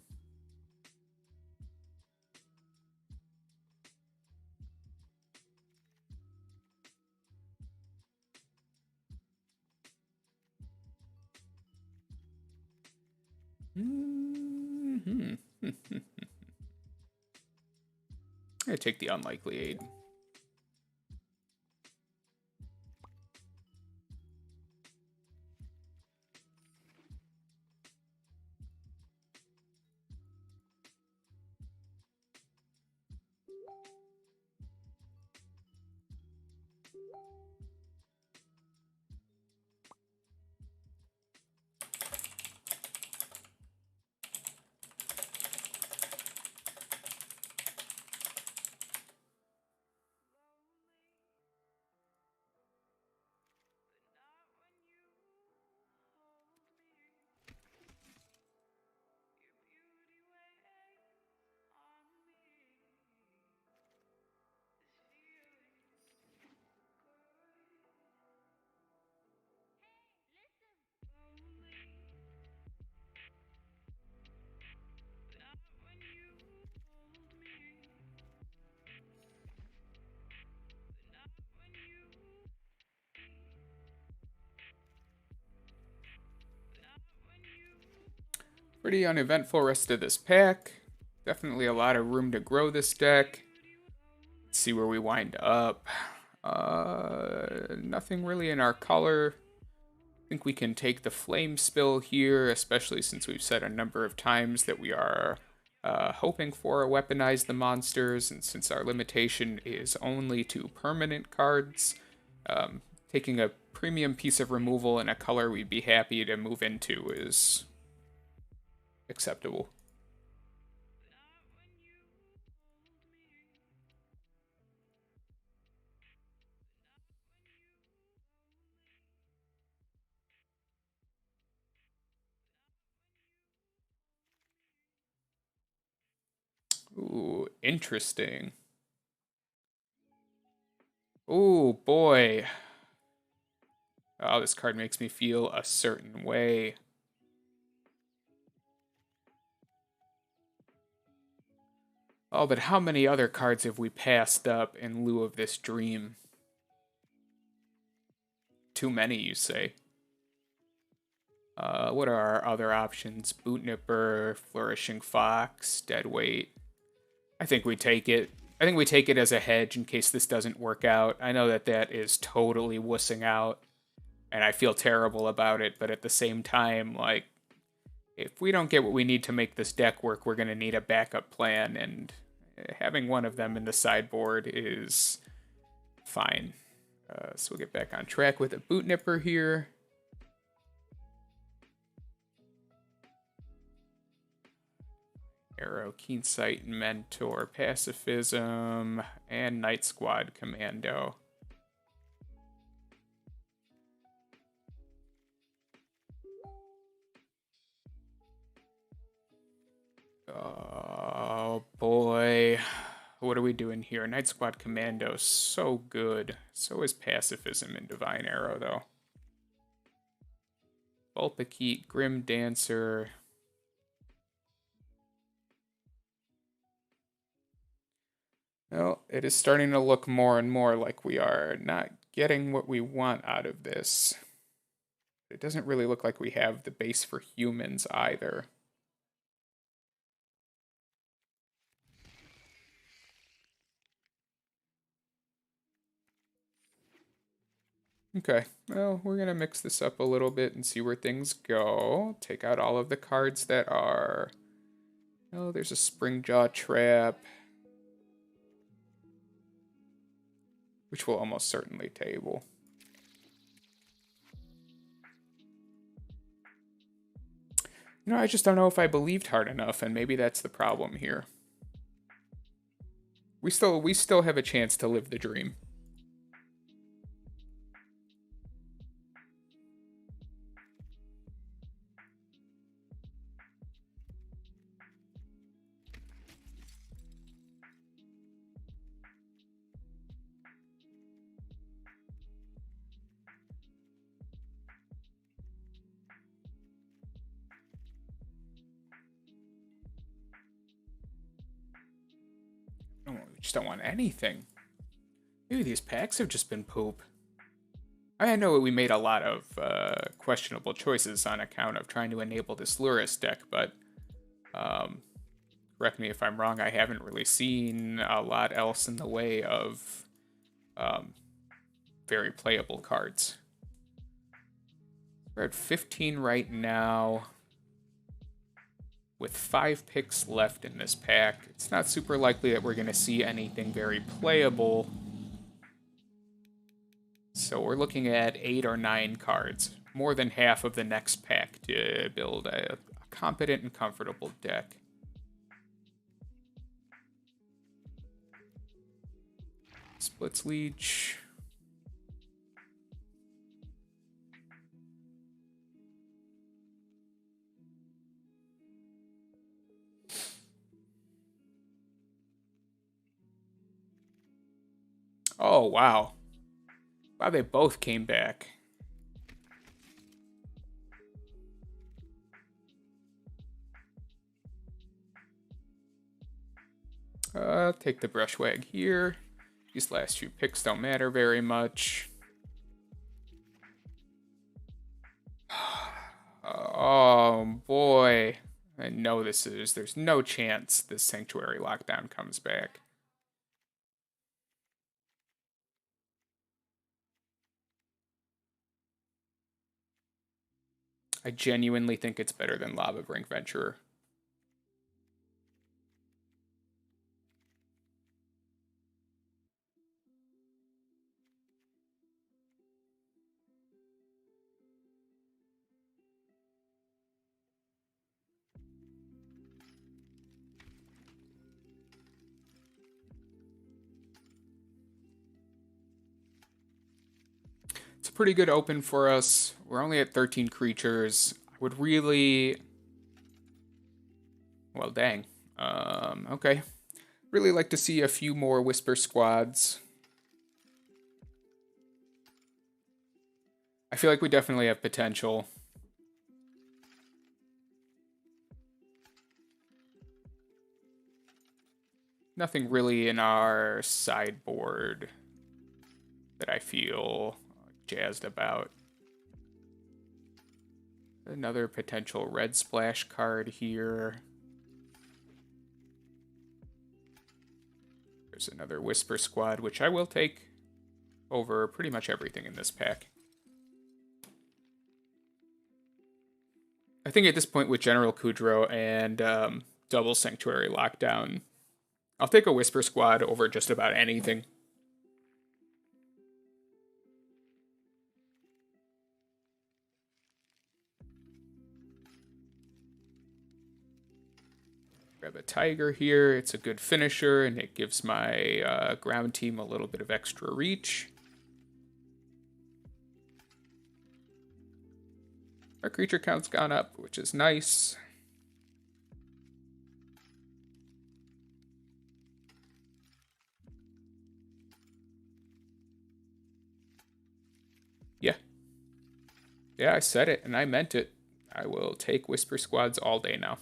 I take the unlikely aid. Pretty uneventful rest of this pack. Definitely a lot of room to grow this deck. Let's see where we wind up. Nothing really in our color. I think we can take the flame spill here, especially since we've said a number of times that we are hoping for a weaponize the monsters, and since our limitation is only to permanent cards, taking a premium piece of removal in a color we'd be happy to move into is acceptable. Ooh, interesting. Ooh, boy. Oh, this card makes me feel a certain way. Oh, but how many other cards have we passed up in lieu of this dream? Too many, you say? What are our other options? Boot Nipper, Flourishing Fox, Deadweight. I think we take it. I think we take it as a hedge in case this doesn't work out. I know that that is totally wussing out, and I feel terrible about it, but at the same time, like, if we don't get what we need to make this deck work, we're going to need a backup plan, and having one of them in the sideboard is fine. So we'll get back on track with a Boot Nipper here. Arrow, Keen Sight, Mentor, Pacifism, and Night Squad Commando. Oh boy. What are we doing here? Night Squad Commando, so good. So is Pacifism and Divine Arrow, though. Vulpikeet, Grim Dancer. Well, it is starting to look more and more like we are not getting what we want out of this. It doesn't really look like we have the base for humans either. Okay, well, we're going to mix this up a little bit and see where things go. Take out all of the cards that are... Oh, there's a Springjaw Trap, which will almost certainly table. You know, I just don't know if I believed hard enough, and maybe that's the problem here. We still have a chance to live the dream. just don't want anything. Maybe these packs have just been poop. I know we made a lot of questionable choices on account of trying to enable this Luris deck, but correct me if I'm wrong, I haven't really seen a lot else in the way of very playable cards. We're at 15 right now, with 5 picks left in this pack. It's not super likely that we're going to see anything very playable. So we're looking at 8 or 9 cards, more than half of the next pack to build a competent and comfortable deck. Splits Leech. Oh, wow. Wow, they both came back. Take the Brushwag here. These last few picks don't matter very much. Oh, boy. I know there's no chance this Sanctuary Lockdown comes back. I genuinely think it's better than Lava Brink Venturer. It's a pretty good open for us. We're only at 13 creatures. I would really... Well, dang. Okay. Really like to see a few more Whisper Squads. I feel like we definitely have potential. Nothing really in our sideboard that I feel jazzed about. Another potential red splash card here. There's another Whisper Squad, which I will take over pretty much everything in this pack. I think at this point with General Kudrow and double Sanctuary Lockdown, I'll take a Whisper Squad over just about anything. Grab a Tiger here. It's a good finisher, and it gives my ground team a little bit of extra reach. Our creature count's gone up, which is nice. Yeah. Yeah, I said it, and I meant it. I will take Whisper Squads all day now.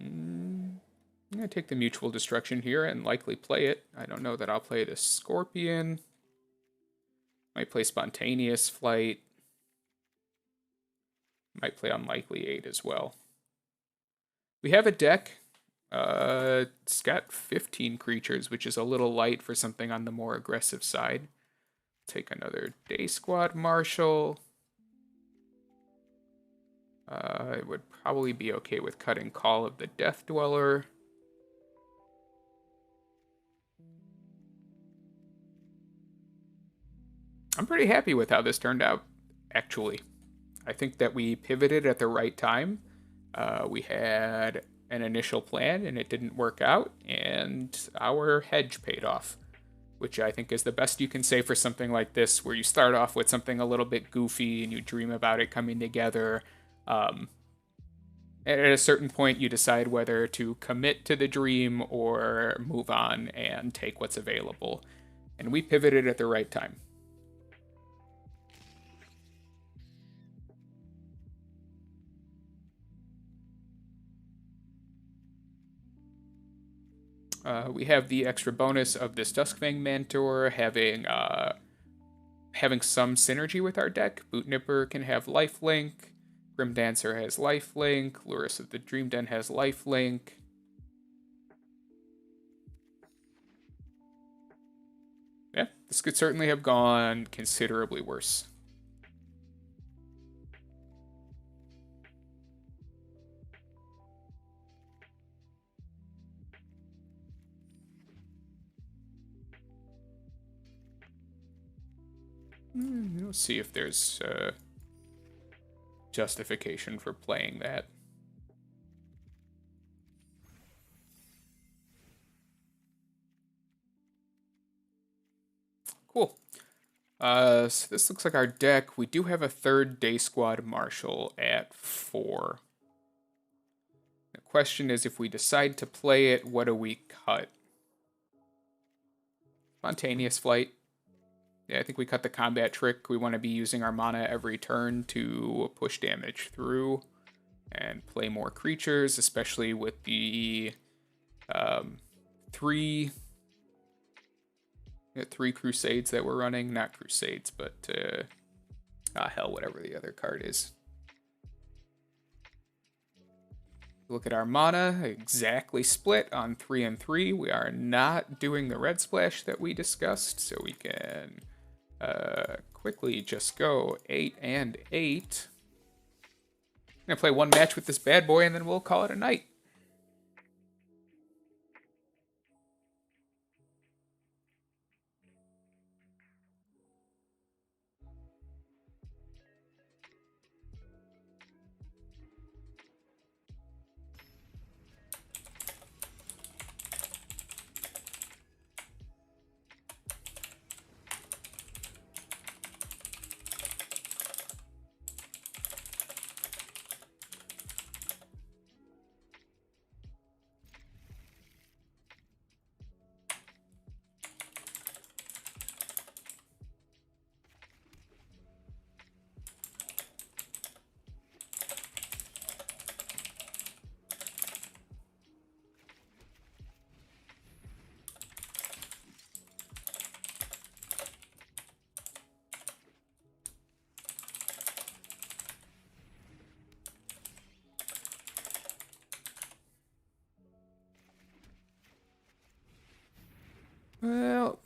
I'm going to take the Mutual Destruction here and likely play it. I don't know that I'll play the Scorpion. Might play Spontaneous Flight. Might play Unlikely 8 as well. We have a deck. It's got 15 creatures, which is a little light for something on the more aggressive side. Take another Day Squad Marshal. I would probably be okay with cutting Call of the Death Dweller. I'm pretty happy with how this turned out, actually. I think that we pivoted at the right time. We had an initial plan and it didn't work out, and our hedge paid off, which I think is the best you can say for something like this, where you start off with something a little bit goofy and you dream about it coming together. At a certain point, you decide whether to commit to the dream or move on and take what's available. And we pivoted at the right time. We have the extra bonus of this Duskfang Mentor having some synergy with our deck. Boot Nipper can have lifelink. Grim Dancer has lifelink. Lurus of the Dream Den has lifelink. Yeah, this could certainly have gone considerably worse. We'll see if there's justification for playing that. Cool. So this looks like our deck. We do have a third Day Squad Marshal at 4. The question is, if we decide to play it, what do we cut? Spontaneous Flight. Yeah, I think we cut the combat trick. We want to be using our mana every turn to push damage through and play more creatures, especially with the 3 Crusades that we're running. Not Crusades, but hell, whatever the other card is. Look at our mana, exactly split on 3 and 3. We are not doing the red splash that we discussed, so we can quickly just go 8 and 8. I'm gonna play one match with this bad boy, and then we'll call it a night. Well,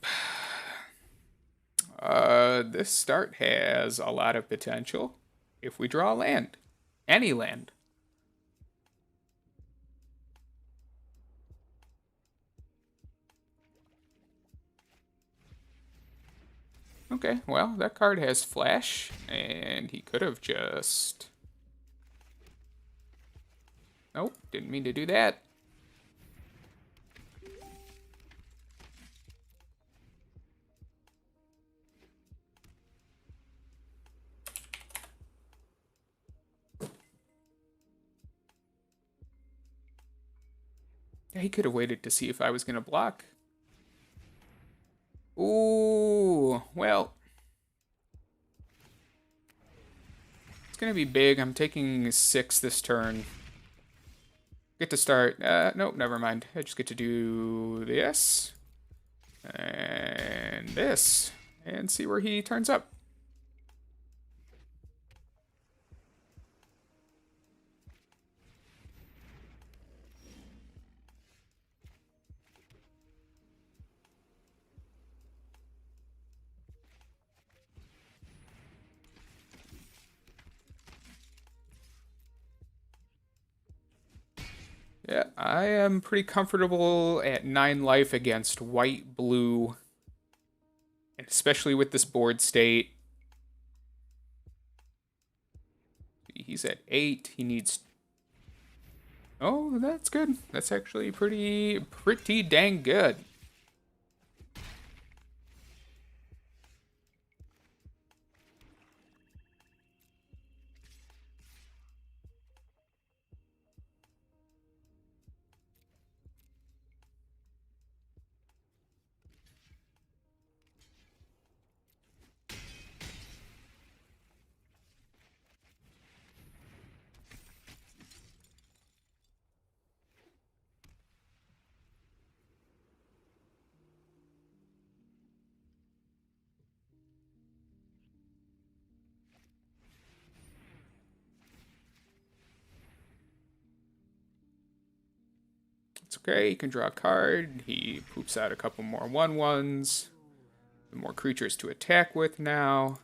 this start has a lot of potential if we draw land. Any land. Okay, well, that card has flash, and he could have just... Nope, didn't mean to do that. Yeah, he could have waited to see if I was going to block. Ooh, well. It's going to be big. I'm taking 6 this turn. Get to start. Nope, never mind. I just get to do this. And this. And see where he turns up. Yeah, I am pretty comfortable at 9 life against white, blue, and especially with this board state. He's at 8. He needs... Oh, that's good. That's actually pretty dang good. It's okay, he can draw a card. He poops out a couple more 1/1s. More creatures to attack with now.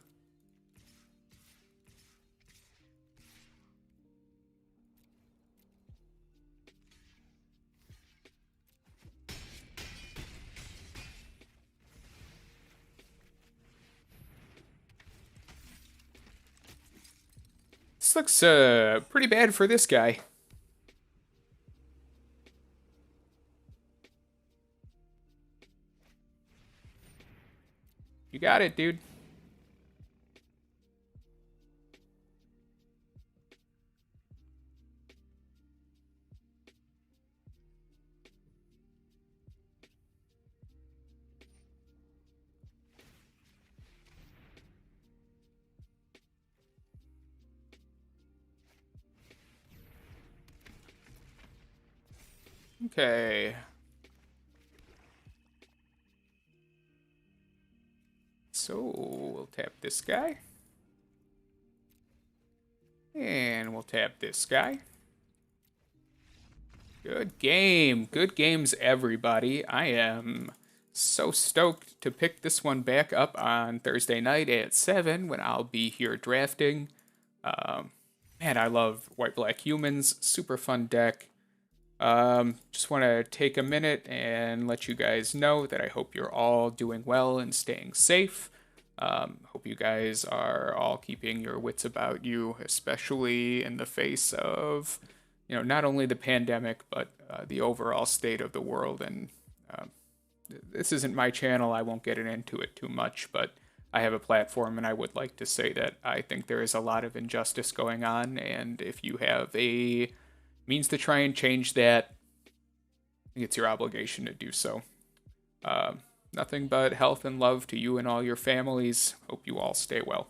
This looks pretty bad for this guy. You got it, dude. Okay. So we'll tap this guy. And we'll tap this guy. Good game. Good games, everybody. I am so stoked to pick this one back up on Thursday night at 7 when I'll be here drafting. Man, I love White Black Humans. Super fun deck. Just want to take a minute and let you guys know that I hope you're all doing well and staying safe. Hope you guys are all keeping your wits about you, especially in the face of, not only the pandemic, but the overall state of the world. And this isn't my channel. I won't get into it too much, but I have a platform and I would like to say that I think there is a lot of injustice going on. And if you have a means to try and change that, I think it's your obligation to do so. Nothing but health and love to you and all your families. Hope you all stay well.